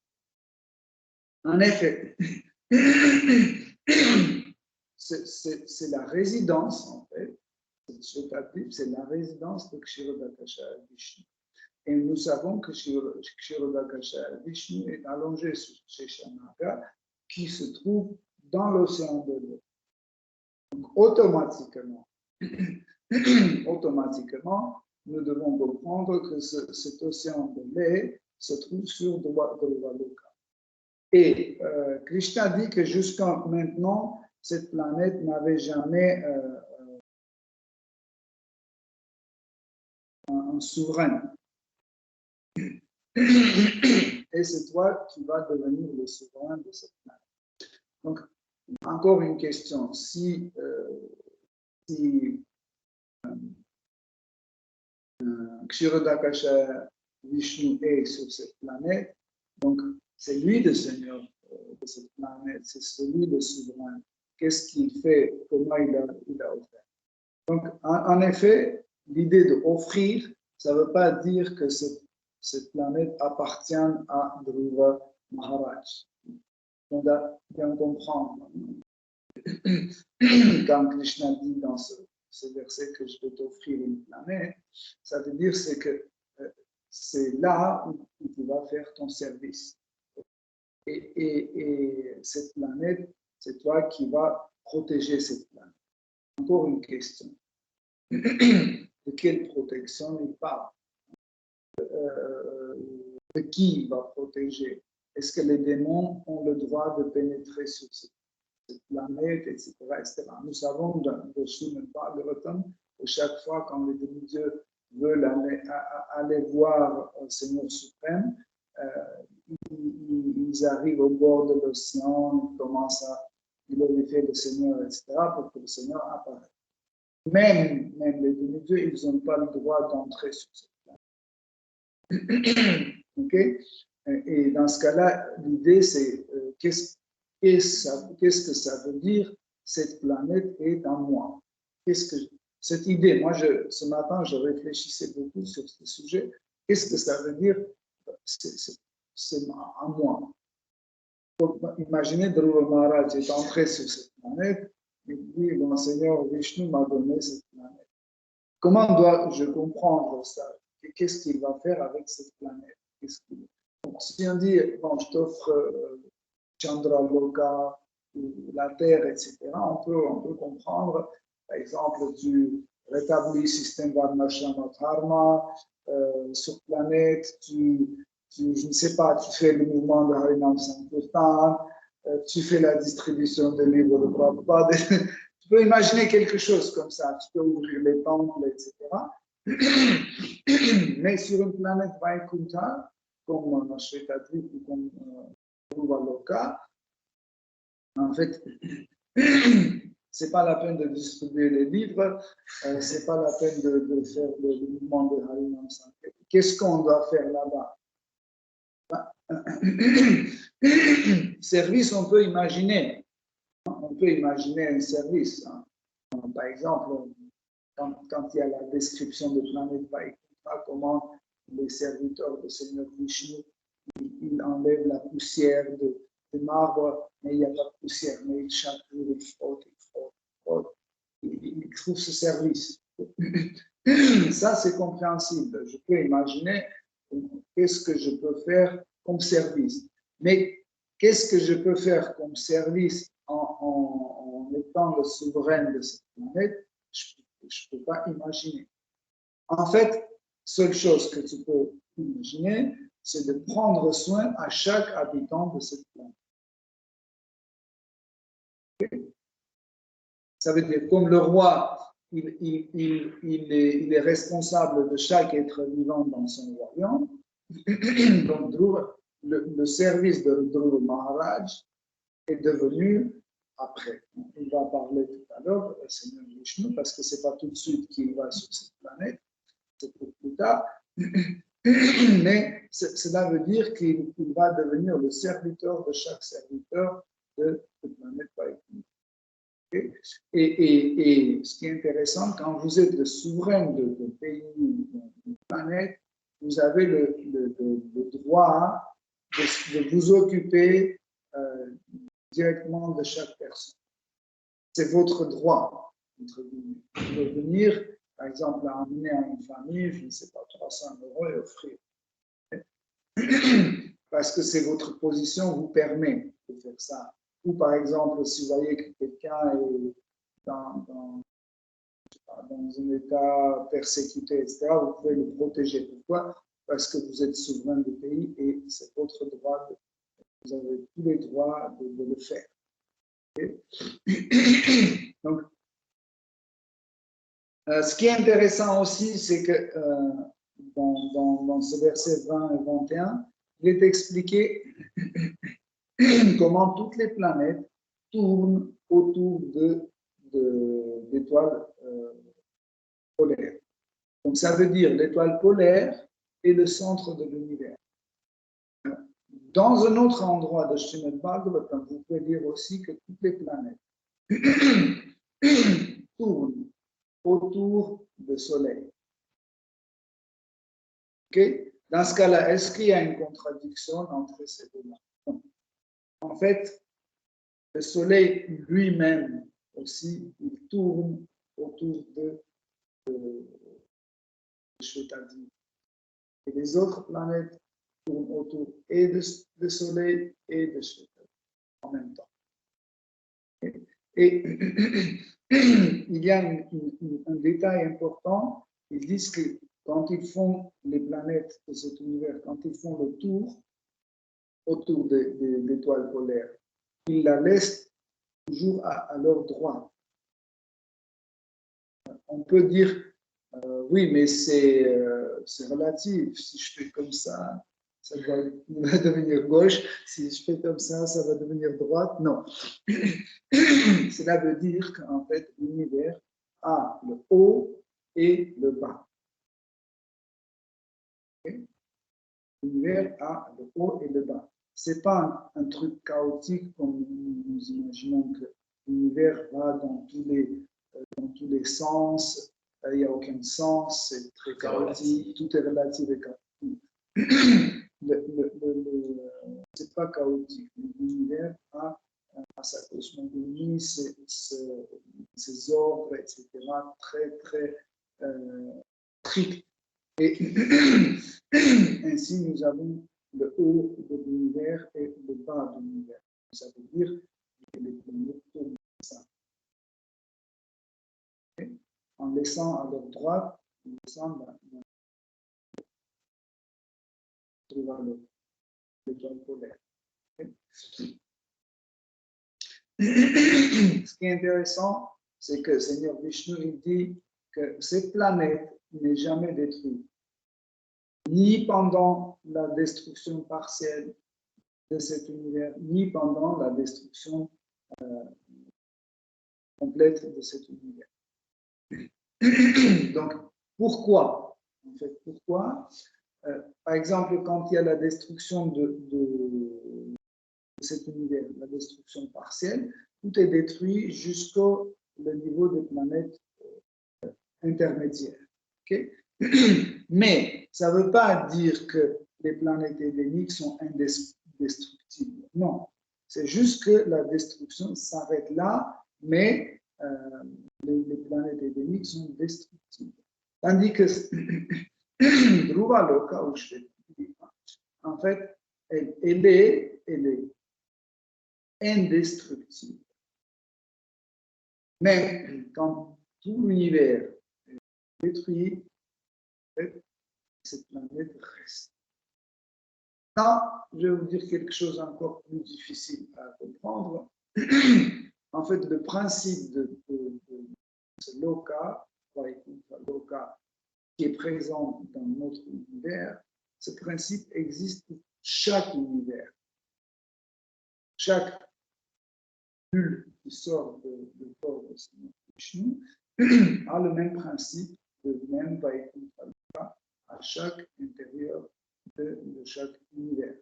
en effet, c'est la résidence, en fait, c'est la résidence de Kshirodakasha Vishnu. Et nous savons que Kshirodakasha Vishnu est allongé sur Sheshanaga, qui se trouve dans l'océan de l'eau. Donc, automatiquement, nous devons comprendre que cet océan de lait se trouve sur Dhruva-loka. Et Krishna dit que jusqu'à maintenant, cette planète n'avait jamais un souverain. Et c'est toi qui vas devenir le souverain de cette planète. Donc, encore une question. Si Kshirodakasha Vishnu est sur cette planète, donc c'est lui le Seigneur de cette planète, c'est lui le souverain. Qu'est-ce qu'il fait? Comment il a offert? Donc, en effet, l'idée d'offrir, ça ne veut pas dire que cette planète appartient à Dhruva Maharaj. On doit bien comprendre. Quand Krishna dit dans ce verset que je vais t'offrir une planète, ça veut dire que c'est là où tu vas faire ton service. Et cette planète, c'est toi qui vas protéger cette planète. Encore une question. De quelle protection il parle? De qui il va protéger? Est-ce que les démons ont le droit de pénétrer sur cette planète, etc., etc. Nous savons dans le Srimad Bhagavatam que chaque fois quand les demi-dieux veulent aller voir le Seigneur suprême, ils arrivent au bord de l'océan, ils commencent à glorifier le Seigneur, etc., pour que le Seigneur apparaisse. Même les demi-dieux, ils n'ont pas le droit d'entrer sur cette planète. Okay? Et dans ce cas-là, l'idée, c'est qu'est-ce que ça veut dire, cette planète est en moi? Cette idée, moi, ce matin, je réfléchissais beaucoup sur ce sujet. Qu'est-ce que ça veut dire? C'est en moi. Donc, imaginez Dhruva Maharaj est entré sur cette planète et dit, mon Seigneur Vishnu m'a donné cette planète. Comment dois-je comprendre ça? Qu'est-ce qu'il va faire avec cette planète? Donc, si on dit, bon, je t'offre Chandra-loka, la Terre, etc., on peut comprendre, par exemple, tu rétablis le système Varnashrama-dharma sur planète, je ne sais pas, tu fais le mouvement de Harinam Sankirtan, tu fais la distribution des livres de Prabhupada. Tu peux imaginer quelque chose comme ça, tu peux ouvrir les temples, etc. Mais sur une planète Vaikuntha, comme Shvetadvip ou comme Dhruva-loka, en fait, c'est pas la peine de distribuer les livres, c'est pas la peine de faire le mouvement de Harinam Sankirtan. Qu'est-ce qu'on doit faire là-bas? Service, on peut imaginer. On peut imaginer un service. Par exemple, quand il y a la description de planète Vaikuntha, comment les serviteurs du Seigneur Vishnu, ils enlèvent la poussière de marbre, mais il n'y a pas de poussière, mais chaque jour il frotte. Il trouve ce service. Ça, c'est compréhensible. Je peux imaginer qu'est-ce que je peux faire comme service. Mais qu'est-ce que je peux faire comme service en étant le souverain de cette planète, je ne peux pas imaginer. En fait, seule chose que tu peux imaginer, c'est de prendre soin à chaque habitant de cette planète. Ça veut dire, comme le roi, il est responsable de chaque être vivant dans son royaume, donc le service de Dhruva Maharaj est devenu, après, il va parler tout à l'heure, le Seigneur Vishnu, parce que ce n'est pas tout de suite qu'il va sur cette planète, c'est pour plus tard, mais cela veut dire qu'il va devenir le serviteur de chaque serviteur de cette planète Vaikunth. Et ce qui est intéressant, quand vous êtes le souverain de pays, de planète, vous avez le droit de vous occuper directement de chaque personne. C'est votre droit. Vous pouvez venir, par exemple, à emmener à une famille, je ne sais pas, 300 € et offrir. Parce que c'est votre position vous permet de faire ça. Ou par exemple, si vous voyez que quelqu'un est dans un état persécuté, etc., vous pouvez le protéger. Pourquoi? Parce que vous êtes souverain du pays et c'est votre droit, vous avez tous les droits de le faire. Okay? Donc, ce qui est intéressant aussi, c'est que dans ce verset 20 et 21, il est expliqué comment toutes les planètes tournent autour d'étoiles polaires. Donc, ça veut dire l'étoile polaire est le centre de l'univers. Dans un autre endroit de Srimad Bhagavatam, vous pouvez dire aussi que toutes les planètes tournent autour du Soleil. Okay? Dans ce cas-là, est-ce qu'il y a une contradiction entre ces deux-là? En fait, le Soleil lui-même aussi, il tourne autour de Shvetadip. Et les autres planètes tournent autour et du Soleil et de Shvetadip en même temps. Et il y a un détail important, ils disent que quand ils font les planètes de cet univers, quand ils font le tour autour des étoiles polaires, ils la laissent toujours à leur droite. On peut dire, oui, mais c'est relatif. Si je fais comme ça va devenir gauche. Si je fais comme ça va devenir droite. Non. Cela veut dire qu'en fait, l'univers a le haut et le bas. Okay? L'univers a le haut et le bas. Ce n'est pas un truc chaotique comme nous imaginons que l'univers va dans tous les sens. Il n'y a aucun sens, c'est très chaotique, tout est relatif et chaotique. C'est pas chaotique. L'univers a sa cosmogonie, ses ordres, etc., très, très stricts. Et ainsi, nous avons le haut de l'univers et le bas de l'univers. Ça veut dire que les planètes tournent comme ça. En laissant à leur droite, en laissant l'étoile polaire. Ce qui est intéressant, c'est que Seigneur Vishnu il dit que cette planète n'est jamais détruite, ni pendant la destruction partielle de cet univers, ni pendant la destruction complète de cet univers. Donc, pourquoi? En fait, pourquoi? Par exemple, quand il y a la destruction de cet univers, la destruction partielle, tout est détruit jusqu'au niveau des planètes intermédiaires. Okay? Mais ça ne veut pas dire que les planètes édéniques sont indestructibles. Non, c'est juste que la destruction s'arrête là, mais les planètes édéniques sont destructibles. Tandis que Dhruva Loka, en fait, elle est indestructible. Mais quand tout l'univers est détruit, cette planète reste. Là, je vais vous dire quelque chose encore plus difficile à comprendre. En fait, le principe de ce loka, qui est présent dans notre univers, ce principe existe pour chaque univers. Chaque bulle qui sort de corps de Vishnu a le même principe, de même Vaikuntha à chaque intérieur de chaque univers.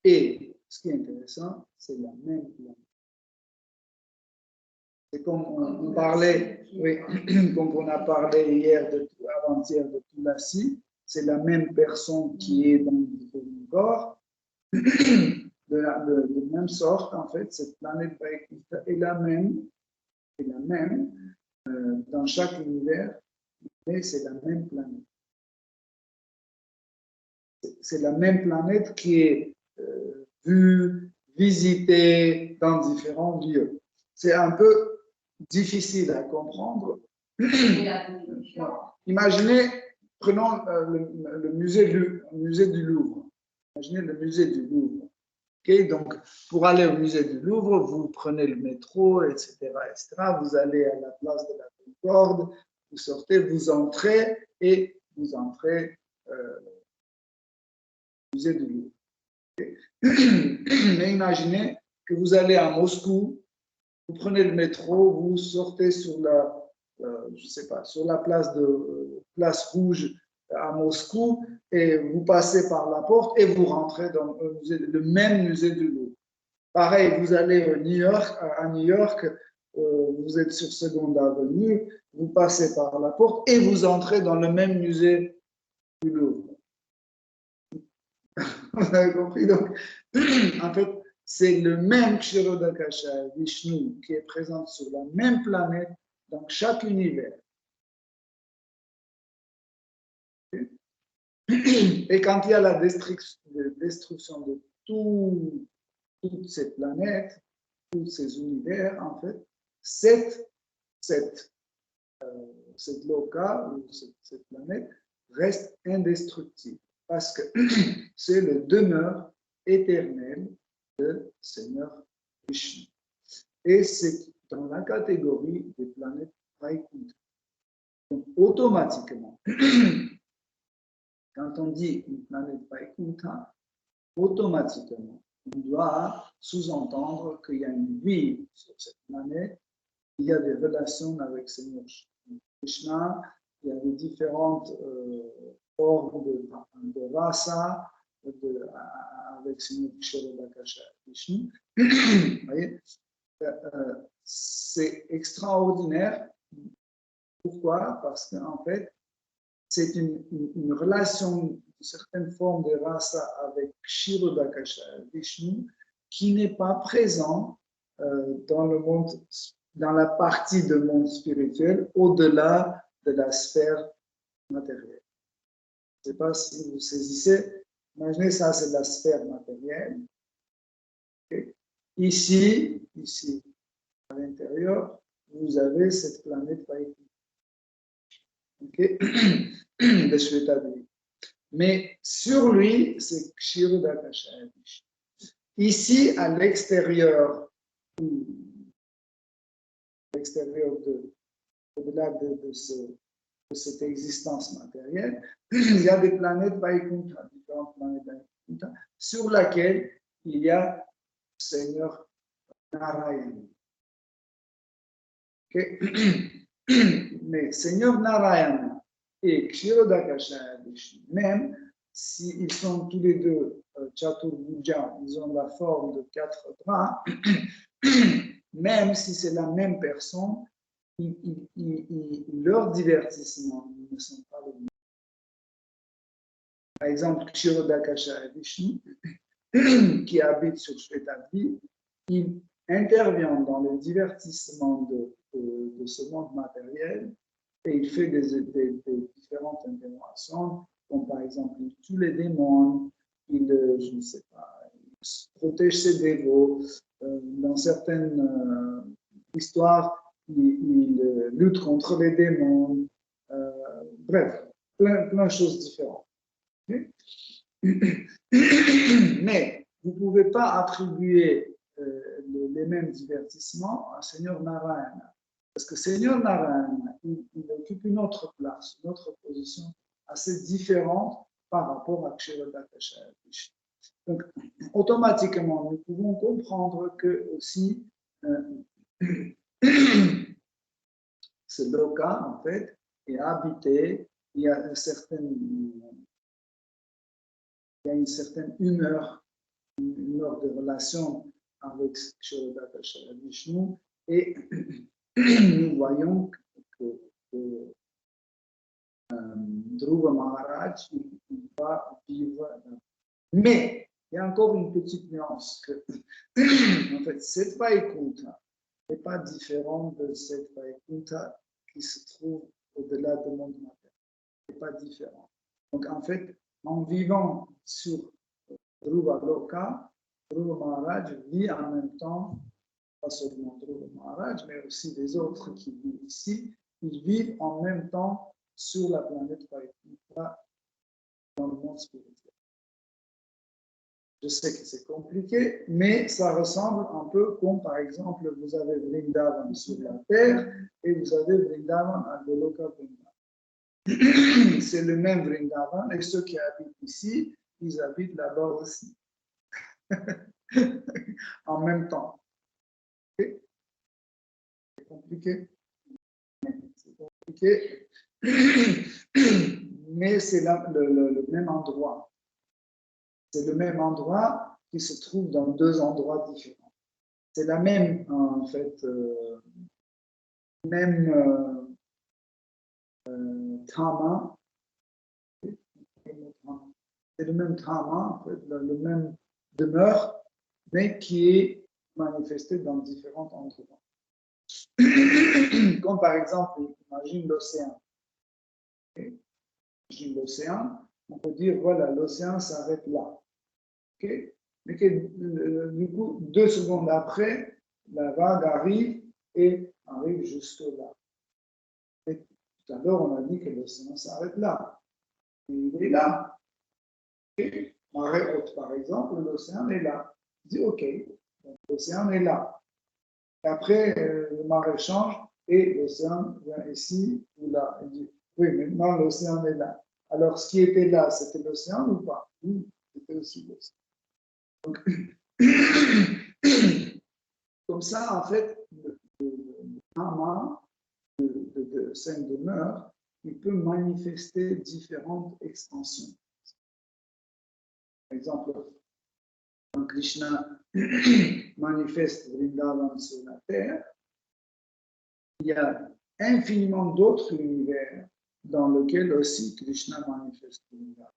Et ce qui est intéressant, c'est la même planète. C'est comme on parlait, oui, comme on a parlé hier, avant-hier de Tulasi, c'est la même personne qui est dans le corps. De même sorte, en fait, cette planète Vaikuntha est la même dans chaque univers, mais c'est la même planète. C'est la même planète qui est vue, visitée dans différents lieux. C'est un peu difficile à comprendre. Imaginez, prenons le musée du Louvre. Imaginez le musée du Louvre. Okay, donc, pour aller au musée du Louvre, vous prenez le métro, etc., etc. Vous allez à la place de la Concorde, vous sortez, vous entrez au musée du Louvre. Okay. Mais imaginez que vous allez à Moscou, vous prenez le métro, vous sortez sur la, je sais pas, sur la place rouge à Moscou et vous passez par la porte et vous rentrez dans le même musée du Louvre. Pareil, vous allez à New York, vous êtes sur Seconde Avenue, vous passez par la porte et vous entrez dans le même musée du Louvre. Vous avez compris? Donc, en fait, c'est le même Kshirodakasha Vishnu qui est présent sur la même planète dans chaque univers. Et quand il y a la destruction de toute cette planète, tous ces univers, en fait, cette loka, ou cette planète, reste indestructible parce que c'est le demeure éternel de Seigneur Vishnu. Et c'est dans la catégorie des planètes Vaikuntha. Donc, automatiquement, quand on dit une planète Vaikuntha, automatiquement, on doit sous-entendre qu'il y a une vie sur cette planète, il y a des relations avec Seigneur Krishna, il y a des différentes formes de rasa avec Seigneur Kshirodakasha Vishnu. Vous voyez, c'est extraordinaire. Pourquoi? Parce qu'en fait, c'est une relation, une certaine forme de rasa avec Kshirodakasha Vishnu qui n'est pas présent dans le monde, dans la partie du monde spirituel au-delà de la sphère matérielle. Je ne sais pas si vous saisissez. Imaginez ça, c'est la sphère matérielle. Okay. Ici, à l'intérieur, vous avez cette planète Vaikuntha. Okay. De Shvetadri. Mais sur lui, c'est Kshirodakasha Vishnu. Ici, à l'extérieur, au-delà de cette existence matérielle, il y a des planètes Vaikuntha, différentes planètes Vaikuntha, sur lesquelles il y a Seigneur Narayana. Okay. Mais Seigneur Narayana et Kshirodakasha Vishnu, même s'ils sont tous les deux Chaturbhuja, ils ont la forme de 4 bras, même si c'est la même personne, leurs divertissements ne sont pas les mêmes. Par exemple, Kshirodakasha Vishnu, qui habite sur Shvetadri, il intervient dans le divertissement de ce monde matériel et il fait des différentes interventions, comme par exemple il tue les démons, il, je ne sais pas, il protège ses dévots. Dans certaines histoires, il lutte contre les démons, bref, plein de choses différentes. Okay? Mais vous ne pouvez pas attribuer les mêmes divertissements à Seigneur Narayana. Parce que Seigneur Narayana, il occupe une autre place, une autre position assez différente par rapport à Ksherodakasha Vishnu. Donc, automatiquement, nous pouvons comprendre que aussi ce loka, en fait, est habité, il y a une certaine humeur de relation avec Ksherodakasha Vishnu, et nous voyons que Dhruva Maharaj, il va vivre. Mais il y a encore une petite nuance que, en fait, cette Vaikuntha n'est pas différente de cette Vaikuntha qui se trouve au-delà du monde matériel. C'est pas différent. Donc, en fait, en vivant sur Dhruva Loka, Dhruva Maharaj vit en même temps, pas seulement Dhruva Maharaj, mais aussi les autres qui vivent ici, ils vivent en même temps sur la planète Vaikuntha dans le monde spirituel. Je sais que c'est compliqué, mais ça ressemble un peu comme, par exemple, vous avez Vrindavan sur la terre et vous avez Vrindavan à Goloka Vrindavan. C'est le même Vrindavan et ceux qui habitent ici, ils habitent là-bas aussi. En même temps. Okay? C'est compliqué. C'est compliqué. Mais c'est le même endroit. C'est le même endroit qui se trouve dans deux endroits différents. C'est la même, en fait, même Dhamma. C'est le même Dhamma, en fait, le même demeure, mais qui est manifesté dans différents endroits. Comme par exemple, imagine l'océan. Okay? Imagine l'océan, on peut dire, voilà, l'océan s'arrête là. Okay? Mais que, du coup, 2 secondes après, la vague arrive et arrive jusque là. Et tout à l'heure, on a dit que l'océan s'arrête là. Et il est là. Okay? Marée haute, par exemple, l'océan est là. Je dis, OK, l'océan est là. Et après, le marée change et l'océan vient ici ou là. Il dit, oui, maintenant l'océan est là. Alors, ce qui était là, c'était l'océan ou pas? Oui, c'était aussi l'océan. Donc, comme ça, en fait, le Dhamma de Sainte Demeure, il peut manifester différentes extensions. Par exemple, quand Krishna manifeste Vrindavan sur la terre, il y a infiniment d'autres univers dans lesquels aussi Krishna manifeste Vrindavan.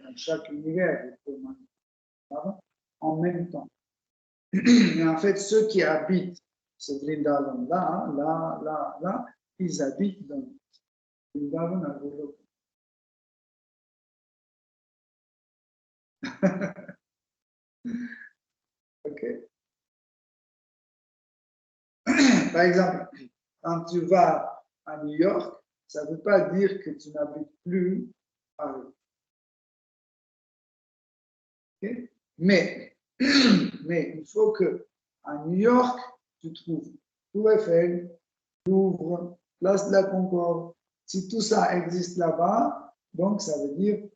Dans chaque univers, il peut manifester Vrindavan en même temps. Mais en fait, ceux qui habitent ce Vrindavan là, ils habitent dans Vrindavan à Goloka. Ok. Par exemple, quand tu vas à New York, ça ne veut pas dire que tu n'habites plus à Paris. Okay? Mais il faut que à New York, tu trouves Tour Eiffel, Louvre, Place de la Concorde. Si tout ça existe là-bas, donc ça veut dire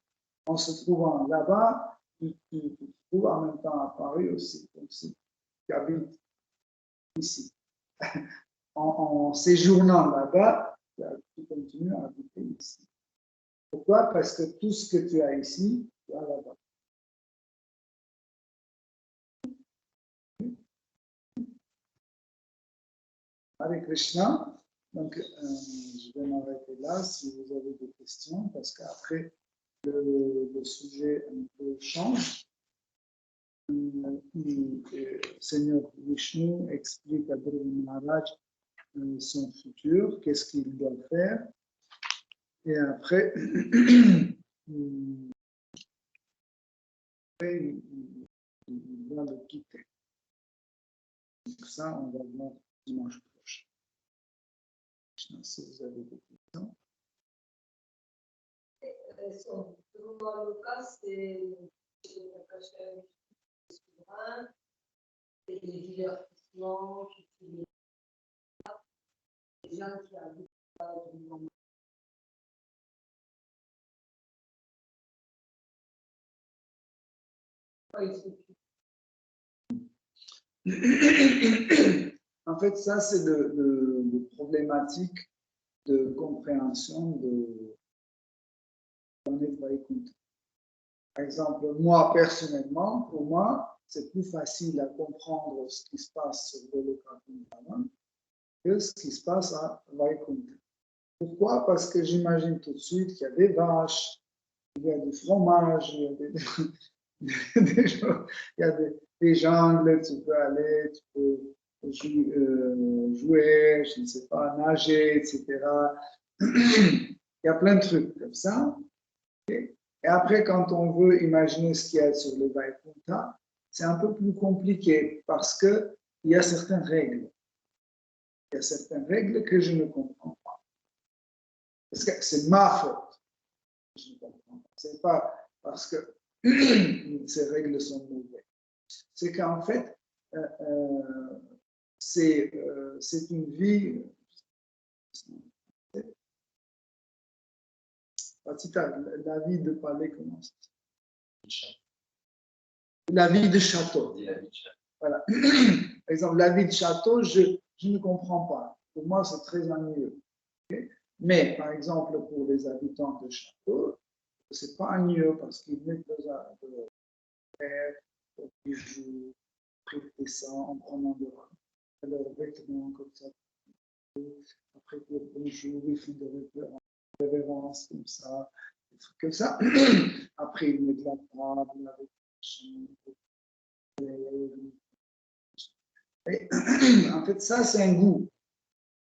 en se trouvant là-bas, tu te trouves en même temps à Paris aussi. Donc si tu habites ici, en séjournant là-bas, tu continues à habiter ici. Pourquoi? Parce que tout ce que tu as ici, tu as là-bas. Hare Krishna. Donc, je vais m'arrêter là si vous avez des questions, parce qu'après, le sujet un peu change. Seigneur Vishnu explique à Dhruva Maharaj son futur, qu'est-ce qu'il doit faire. Et après, il va le quitter. Donc ça, on va voir dimanche prochain. Si vous avez des questions. Son Lucas, c'est le souverain, et les divertissements, les gens qui habitent dans le monde. En fait, ça, c'est de problématique de compréhension de Vaikuntha. Par exemple, moi, personnellement, pour moi, c'est plus facile à comprendre ce qui se passe sur Goloka que ce qui se passe à Vaikuntha. Pourquoi? Parce que j'imagine tout de suite qu'il y a des vaches, il y a du fromage, il y a il y a des jungles, tu peux aller, tu peux jouer, je ne sais pas, nager, etc. Il y a plein de trucs comme ça. Okay? Et après, quand on veut imaginer ce qu'il y a sur les Vaikuntha, c'est un peu plus compliqué parce qu'il y a certaines règles. Il y a certaines règles que je ne comprends pas. Parce que c'est ma faute. Je ne comprends pas. Ce n'est pas parce que ces règles sont mauvaises. C'est qu'en fait, c'est une vie. La vie de palais, comment ça s'appelle? La vie de château. Voilà. Par exemple, la vie de château, je ne comprends pas. Pour moi, c'est très ennuyeux. Okay? Mais, par exemple, pour les habitants de château, c'est pas ennuyeux parce qu'ils mettent besoin de faire, ils jouent, prêter ça en prenant leurs vêtements comme ça. Après, pour le bonjour, ils font des révérences comme ça, des trucs comme ça. Après, ils mettent la table avec et, en fait, ça, c'est un goût.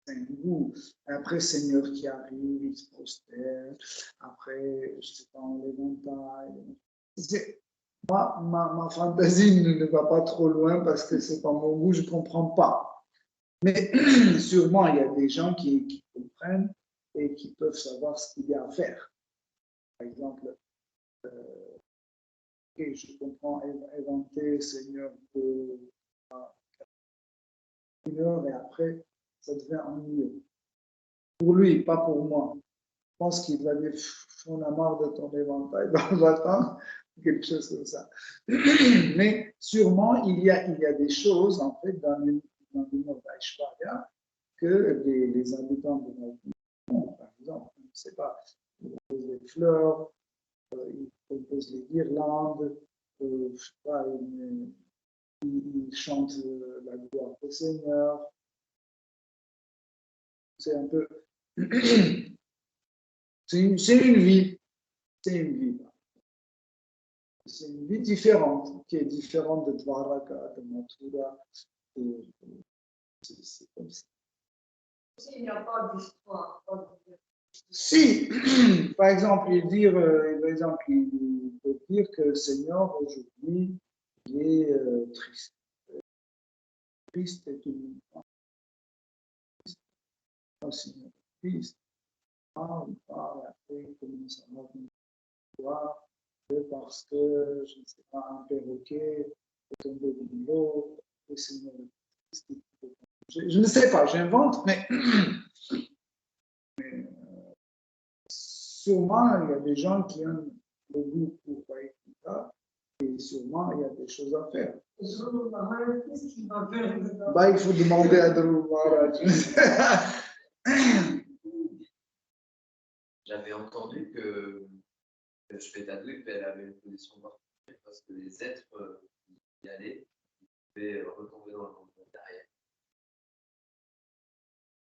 C'est un goût. Après, Seigneur qui arrive, il se prosterne. Après, je ne sais pas, on l'éventaille. Ma fantaisie ne va pas trop loin parce que c'est pas mon goût, je ne comprends pas. Mais sûrement, il y a des gens qui comprennent et qui peuvent savoir ce qu'il y a à faire. Par exemple, je comprends éventer Seigneur de une heure et après, ça devient ennuyeux. Pour lui, pas pour moi. Je pense qu'il va dire, on a marre de ton éventail, va-t'en, quelque chose comme ça. Mais sûrement, il y a des choses, en fait, dans le monde d'Aishwarya, que les habitants de Vaikuntha, par exemple, je ne sais pas, ils proposent des fleurs, ils proposent les guirlandes, je ne sais pas, ils chantent la gloire du Seigneur. C'est un peu. C'est une vie. C'est une vie. C'est une vie différente, qui est différente de Dvaraka, de Mathura. C'est comme ça. Il n'y a pas d'histoire. Si, par exemple, il peut dire que le Seigneur, aujourd'hui, il est triste. Triste est une Seigneur triste. On parle après, il commence à avoir une histoire, parce que, je ne sais pas, un perroquet est tombé dans l'eau, le Seigneur est triste. Je ne sais pas, j'invente, mais sûrement, il y a des gens qui ont le goût pour Vaikuntha et sûrement, il y a des choses à faire. Bah, il faut demander à Dhruva Maharaj. J'avais entendu que Shvetadvip, elle avait une position particulière parce que les êtres qui y allaient pouvaient retomber dans le monde derrière.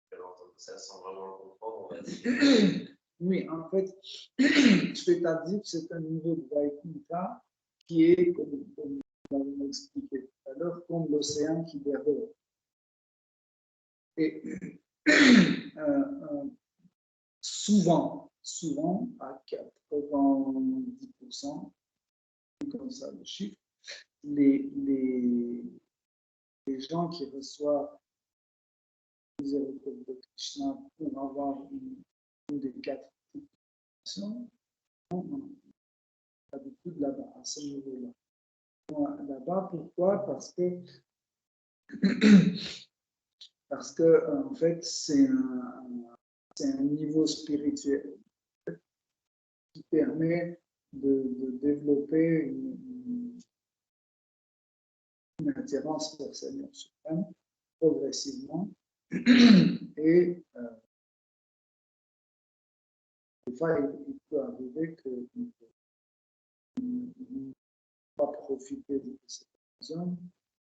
J'avais entendu ça sans vraiment le comprendre, on va dire. Oui, en fait, Shvetadvip, c'est un niveau de Vaikuntha qui est, comme nous l'avons expliqué tout à l'heure, comme l'océan qui déborde. Et souvent, à 90%, comme ça le chiffre, les gens qui reçoivent miséricorde de Krishna pour avoir une des 4 situations. Non, pas du tout là-bas, à ce niveau-là. Là-bas, pourquoi? Parce que en fait, c'est un niveau spirituel qui permet de développer une attirance vers le Seigneur suprême progressivement. Et des fois, il peut arriver qu'ils ne pas profiter de cette occasion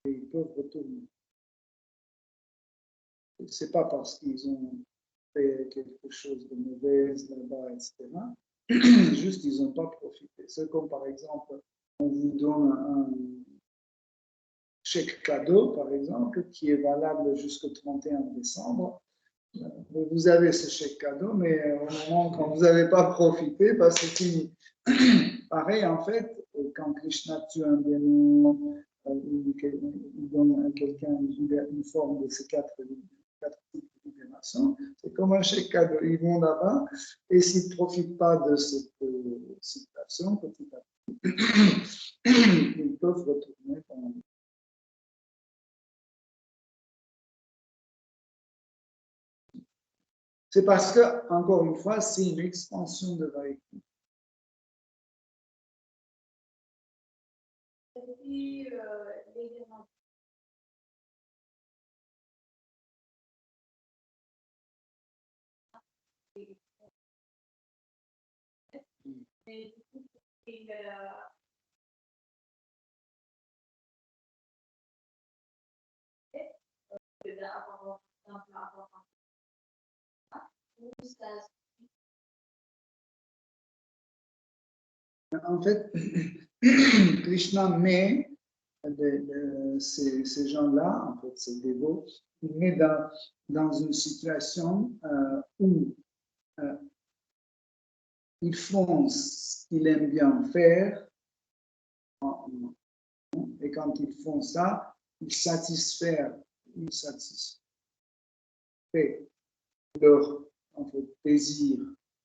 et ils peuvent retourner. Ce n'est pas parce qu'ils ont fait quelque chose de mauvais là-bas, etc. Juste, ils n'ont pas profité. C'est comme, par exemple, on vous donne un chèque cadeau, par exemple, qui est valable jusqu'au 31 décembre. Vous avez ce chèque cadeau, mais au moment quand vous n'avez pas profité, bah, c'est fini. Pareil, en fait, quand Krishna tue un démon, il donne à quelqu'un une forme de ces 4 types de libération, c'est comme un chèque cadeau. Ils vont là-bas, et s'ils ne profitent pas de cette situation, petit à petit, ils peuvent retourner dans C'est parce que, encore une fois, c'est une expansion de Vaikunth. En fait, Krishna met ces gens-là, en fait, ces dévots, il met dans une situation où ils font ce qu'ils aiment bien faire, et quand ils font ça, ils satisfont leur en fait, désir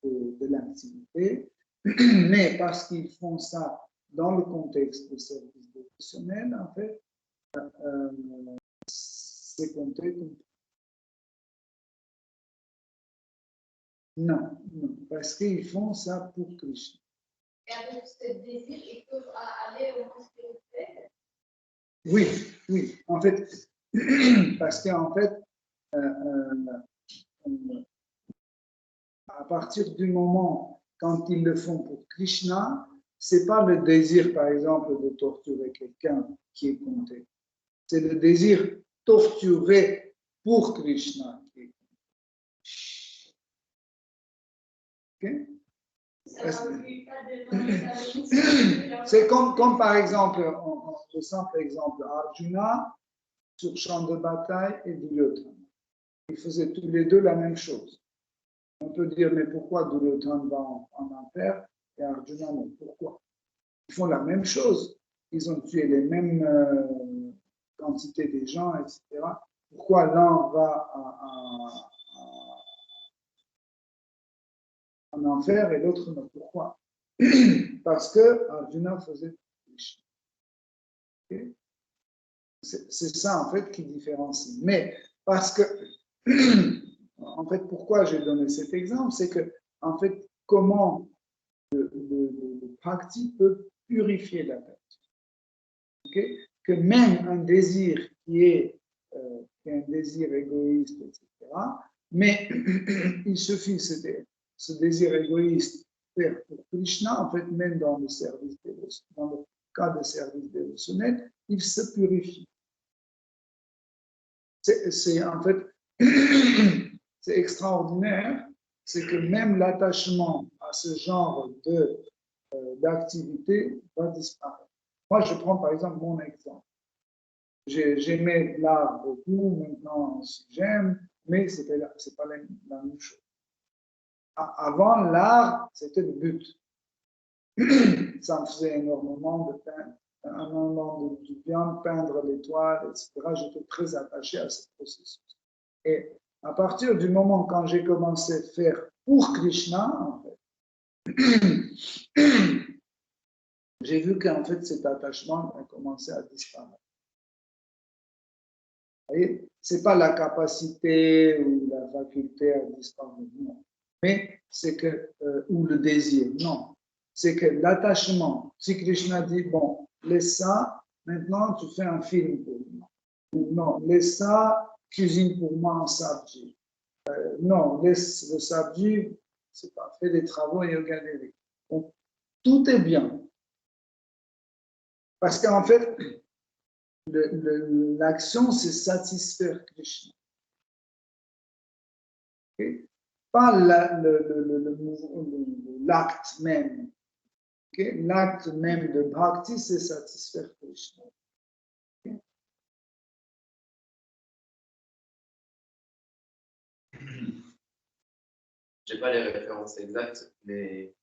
de l'activité, mais parce qu'ils font ça dans le contexte de service dévotionnel, en fait, c'est compté comme... Non, non, parce qu'ils font ça pour Krishna. Et avec ce désir, ils peuvent aller au monde spirituel? Oui, oui, en fait, parce qu'en fait, à partir du moment quand ils le font pour Krishna, c'est pas le désir, par exemple, de torturer quelqu'un qui est compté. C'est le désir torturé pour Krishna qui est compté. C'est comme par exemple, le simple exemple, Arjuna sur champ de bataille et Duryodhana. Ils faisaient tous les deux la même chose. On peut dire, mais pourquoi Duryodhana va en enfer et Arjuna non? Pourquoi? Ils font la même chose. Ils ont tué les mêmes quantités de gens, etc. Pourquoi l'un va en enfer et l'autre non? Pourquoi? Parce que Arjuna faisait Krishna. Okay? C'est ça, en fait, qui différencie. Mais parce que, en fait, pourquoi j'ai donné cet exemple, c'est que, en fait, comment le bhakti peut purifier la tête. Okay? Que même un désir qui est un désir égoïste, etc., mais il suffit ce désir égoïste faire pour Krishna, en fait, même dans le service dans le cas de service dévotionnel, il se purifie. C'est en fait, c'est extraordinaire, c'est que même l'attachement à ce genre d'activité va disparaître. Moi, je prends par exemple mon exemple. J'aimais l'art beaucoup, maintenant j'aime, mais c'est pas la même chose. Avant, l'art, c'était le but. Ça me faisait énormément de bien peindre les toiles, etc. J'étais très attaché à ce processus. Et À partir du moment quand j'ai commencé à faire pour Krishna, en fait, j'ai vu qu'en fait cet attachement a commencé à disparaître. Vous voyez, c'est pas la capacité ou la faculté à disparaître, non. Mais c'est que, ou le désir, non. C'est que l'attachement, si Krishna dit, bon, laisse ça, maintenant tu fais un film pour moi. Ou non, laisse ça, cuisine pour moi en sabji. Non, laisse le sabji, c'est pas, fais des travaux et regarder. Donc, tout est bien. Parce qu'en fait, l'action, c'est satisfaire Krishna. Okay? Pas l'acte même. Okay? L'acte même de bhakti, c'est satisfaire Krishna. Okay? Je n'ai pas les références exactes, mais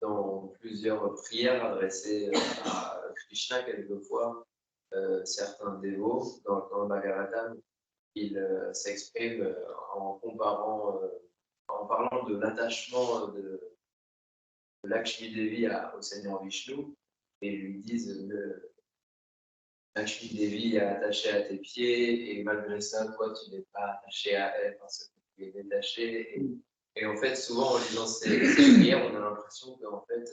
dans plusieurs prières adressées à Krishna, quelquefois, certains dévots, dans le Bhagavatam, ils s'expriment en comparant, en parlant de l'attachement de Lakshmi Devi au Seigneur Vishnu, et lui disent Lakshmi Devi est attachée à tes pieds, et malgré ça, toi, tu n'es pas attaché à elle parce que tu es détaché. Et en fait, souvent, en lisant ces prières, on a l'impression que en fait,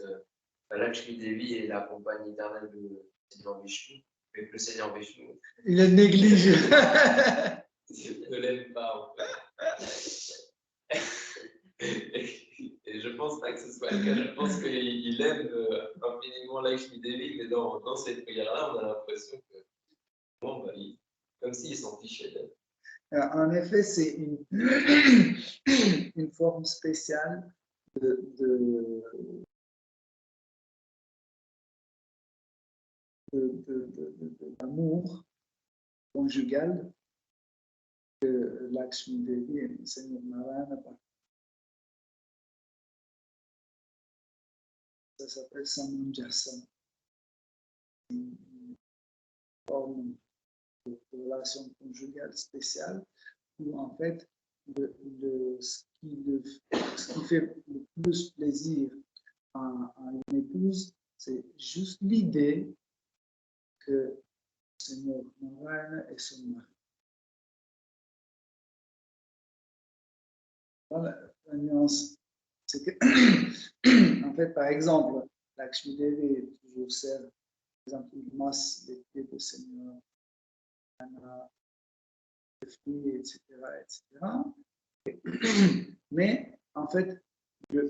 Lakshmi Devi est la compagne éternelle du Seigneur Vishnu, mais que le Seigneur Vishnu il le néglige. ne l'aime pas, en fait. Et je ne pense pas que ce soit le cas. Je pense qu'il aime infiniment Lakshmi Devi, mais dans cette prière-là, on a l'impression que, bon, bah, comme s'il s'en fichait d'elle. En effet, c'est une forme spéciale d'amour conjugal que Lakshmi Devi et le Seigneur Narayana partagent. Ça s'appelle Samanjasa. Une forme de relation conjugale spéciale où en fait ce qui fait le plus plaisir à une épouse, c'est juste l'idée que le Seigneur Narayana est son mari. Voilà la nuance. C'est que, en fait, par exemple, Lakshmi Devi toujours sert, par exemple, il masse les pieds du Seigneur, les fruits, etc., etc. Mais en fait, le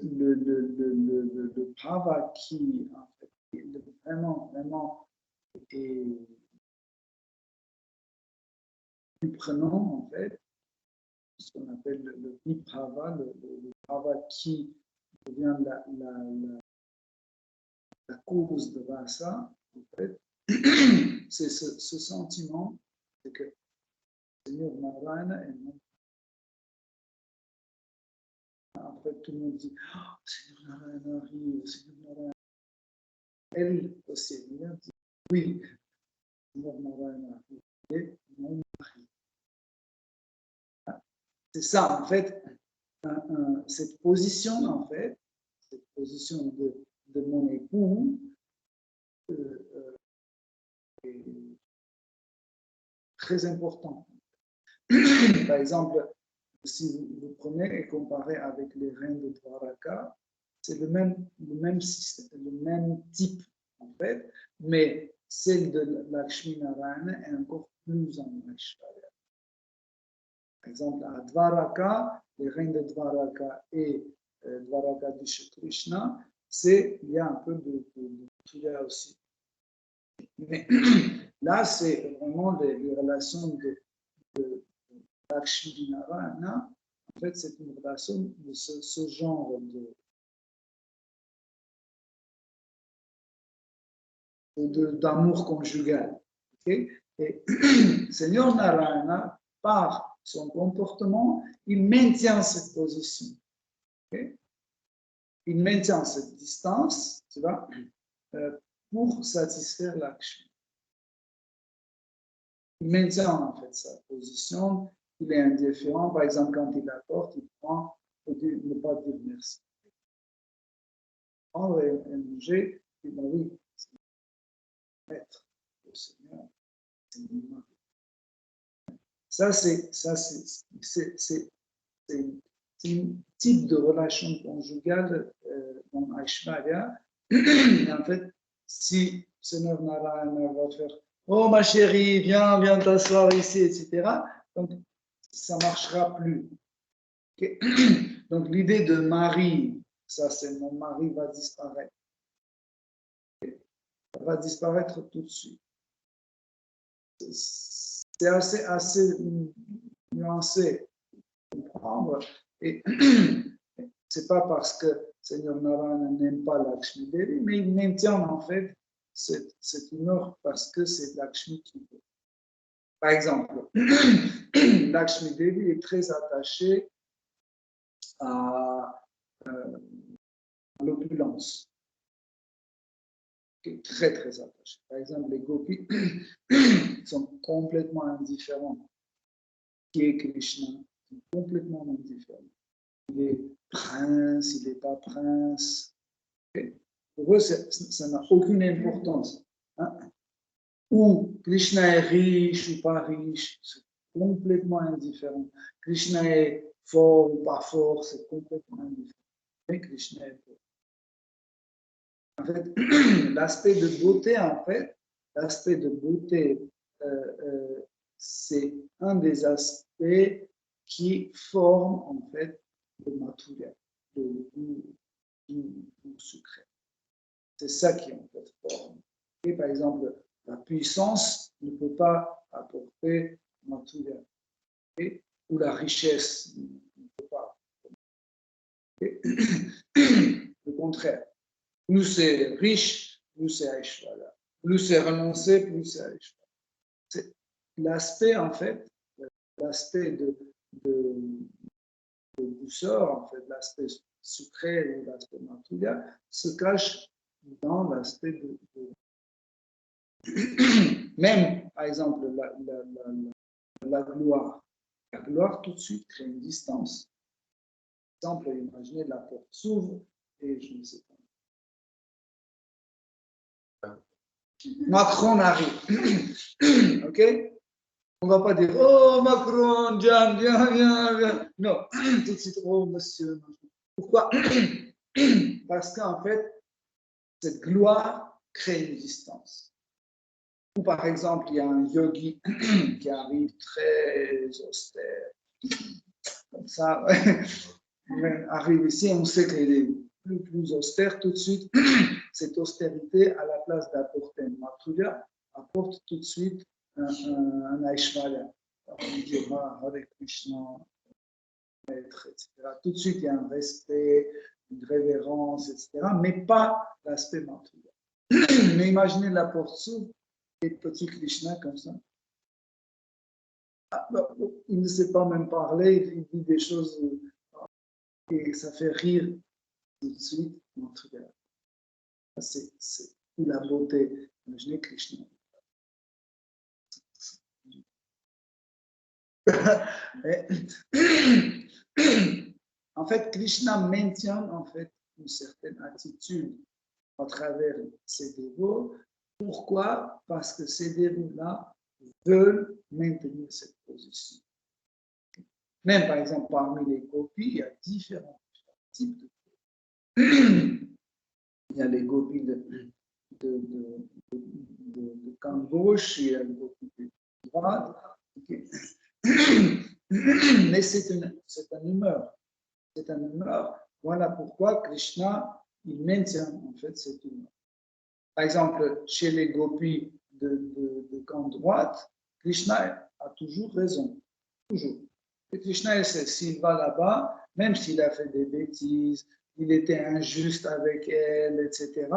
bhava qui, en fait, vraiment est plus prenant, en fait, ce qu'on appelle le vibhava, le bhava qui devient la cause de rasa, en fait, c'est ce sentiment, c'est que le Seigneur Narayana est non. En fait, tout le monde dit, oh, Seigneur Narayana arrive, Seigneur Narayana. Elle aussi, elle dit, oui, Seigneur Narayana arrive, et mon mari. C'est ça, en fait, cette position, en fait, cette position de mon époux est très importante. Par exemple, si vous prenez et comparez avec les reines de Dwaraka, c'est le même système, le même type, en fait, mais celle de Lakshmi Narayana est encore plus en Aishwarya. Par exemple, à Dwaraka, les reines de Dwaraka et Dwaraka de Krishna, il y a un peu de prière aussi. Mais là, c'est vraiment les relations de Lakshmi Narayana. En fait, c'est une relation de ce genre d'amour conjugal. Okay? Et Seigneur Narayana, par son comportement, il maintient cette position. Okay? Il maintient cette distance, tu vois, pour satisfaire Lakshmi. Il maintient en fait sa position il est indifférent. Par exemple, quand il apporte, il prend, il faut ne pas dire merci. Prendre et manger, il dit oui, c'est le maître, le Seigneur, c'est l'humain. Ça, c'est un type de relation conjugale dans Aishwarya. Et en fait, si Seigneur Narayana va faire oh ma chérie, viens t'asseoir ici, etc. Donc, ça ne marchera plus. Okay? Donc, l'idée de mari, ça c'est mon mari va disparaître. Okay? Ça va disparaître tout de suite. C'est assez nuancé à comprendre. Et c'est pas parce que Seigneur Narayana n'aime pas Lakshmi Devi, mais il maintient en fait cette humeur parce que c'est Lakshmi qui veut. Par exemple, Lakshmi Devi est très attachée à l'opulence. Très, très attachée. Par exemple, les gopis sont complètement indifférents. Qui est Krishna? Ils sont complètement indifférents. Il est prince, il n'est pas prince. Pour eux, ça n'a aucune importance. Hein? Ou Krishna est riche ou pas riche, c'est complètement indifférent. Krishna est fort ou pas fort, c'est complètement indifférent. Mais Krishna est fort. En fait, l'aspect de beauté, c'est un des aspects qui forment en fait le mathurya, le goût sucré. C'est ça qui en fait forme. Et par exemple, la puissance ne peut pas apporter mathurya. Ou la richesse ne peut pas. Le contraire. Plus c'est riche, plus c'est Aishwarya. Plus c'est renoncé, plus c'est Aishwarya. C'est l'aspect, en fait, l'aspect de douceur, en fait, l'aspect sucré ou l'aspect mathurya, se cache dans l'aspect de même, par exemple, la gloire. La gloire, tout de suite, crée une distance. Par exemple, imaginez la porte s'ouvre et je ne sais pas. Macron arrive. OK? On ne va pas dire oh Macron, viens. Non, tout de suite, oh monsieur. Pourquoi? Parce qu'en fait, cette gloire crée une distance. Ou par exemple, il y a un yogi qui arrive très austère, comme ça, arrive ici, on sait qu'il est plus austère tout de suite. Cette austérité, à la place d'apporter un mathurya, apporte tout de suite un Aishwarya. On dira Hare Krishna, maître, etc. Tout de suite, il y a un respect, une révérence, etc. Mais pas l'aspect mathurya. Mais imaginez la porte s'ouvre et petit Krishna comme ça. Il ne sait pas même parler, il dit des choses et ça fait rire tout de suite. C'est la beauté. Imaginez Krishna. En fait, Krishna maintient en fait une certaine attitude à travers ces dévots. Pourquoi? Parce que ces dévots-là veulent maintenir cette position. Même par exemple, parmi les gopis, il y a différents types de gopis. Il y a les gopis de camp gauche, il y a les gopis de droite. Okay. Mais c'est une humeur. C'est une humeur. Voilà pourquoi Krishna, il maintient en fait cette humeur. Par exemple, chez les gopis de camp droite, Krishna a toujours raison. Toujours. Et Krishna, s'il va là-bas, même s'il a fait des bêtises, il était injuste avec elle, etc.,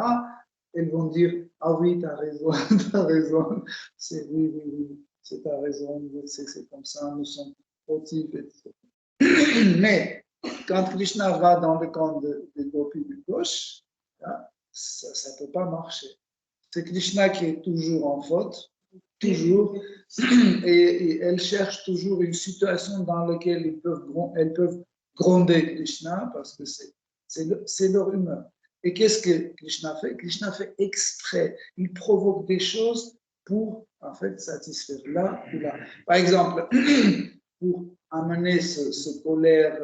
elles vont dire ah oui, tu as raison, tu as raison. C'est oui, c'est ta raison, c'est comme ça, nous sommes fautifs, etc. Mais quand Krishna va dans le camp des gopis de gauche, là, ça ne peut pas marcher. C'est Krishna qui est toujours en faute, toujours, et elles cherchent toujours une situation dans laquelle elles peuvent gronder Krishna parce que c'est leur humeur. Et qu'est-ce que Krishna fait? Krishna fait exprès. Il provoque des choses pour, en fait, satisfaire là ou là. Par exemple, pour amener ce colère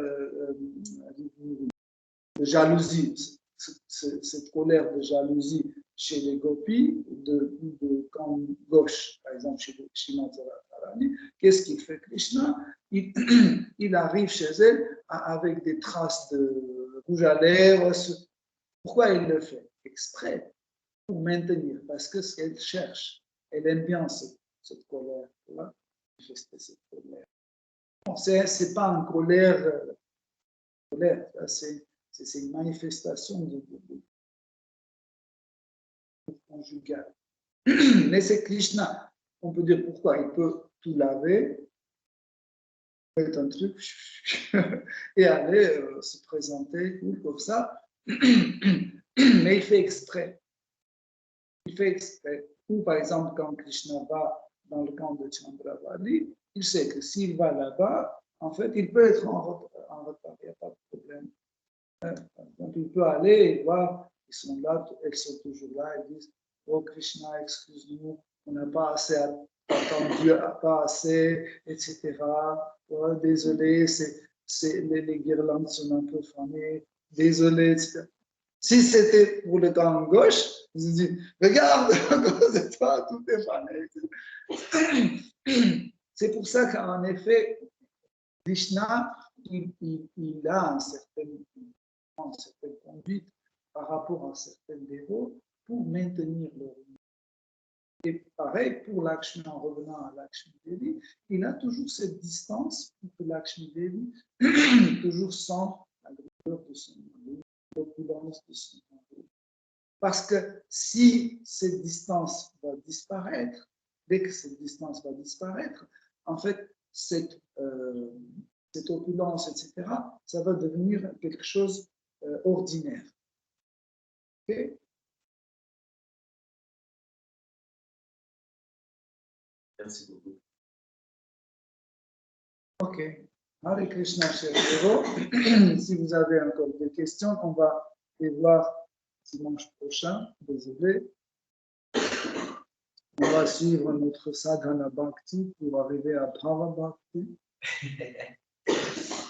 de jalousie, cette colère de jalousie chez les gopis, de camp gauche, par exemple chez Shrimati Radharani, qu'est-ce qu'il fait Krishna? Il arrive chez elle avec des traces de rouge à lèvres. Pourquoi il le fait? Exprès, pour maintenir, parce que ce qu'elle cherche, elle aime bien cette colère-là, manifester cette colère. Bon, c'est pas une colère, c'est une manifestation de conjugale. Mais c'est Krishna. On peut dire pourquoi il peut tout laver, faire un truc et aller se présenter comme ça. Mais il fait exprès. Il fait exprès. Ou par exemple, quand Krishna va dans le camp de Chandravali, il sait que s'il va là-bas, en fait, il peut être en retard, il n'y a pas de problème. Donc, il peut aller et voir, ils sont là, elles sont toujours là, elles disent, oh Krishna, excuse-nous, on n'a pas assez attendu, pas assez, etc. Oh, désolé, les guirlandes sont un peu fanées, désolé, etc. Si c'était pour le camp gauche, ils se disent, regarde, à cause de toi, tout est fané. C'est pour ça qu'en effet, Krishna, il a une certaine conduite par rapport à certains dévots pour maintenir leur unité. Et pareil pour Lakshmi, en revenant à Lakshmi Devi, il a toujours cette distance pour que Lakshmi Devi toujours sente la grandeur de son mari, l'opulence de son mari. Parce que si cette distance va disparaître, dès que cette distance va disparaître, en fait, cette opulence, etc., ça va devenir quelque chose ordinaire. Okay? Merci beaucoup. Ok. Hare Krishna, cher Véro. Si vous avez encore des questions, on va les voir dimanche prochain. Désolé. On va suivre notre sadhana bhakti pour arriver à Bhava Bhakti.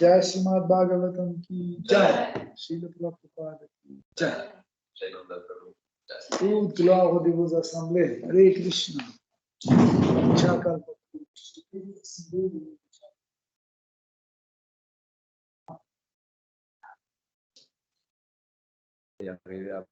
Jai Srimad Bhagavatam ki Jai. Srila Prabhupada ki Jai. Toute gloire aux vos assemblées. Hare Krishna. Chakal. Et arriver à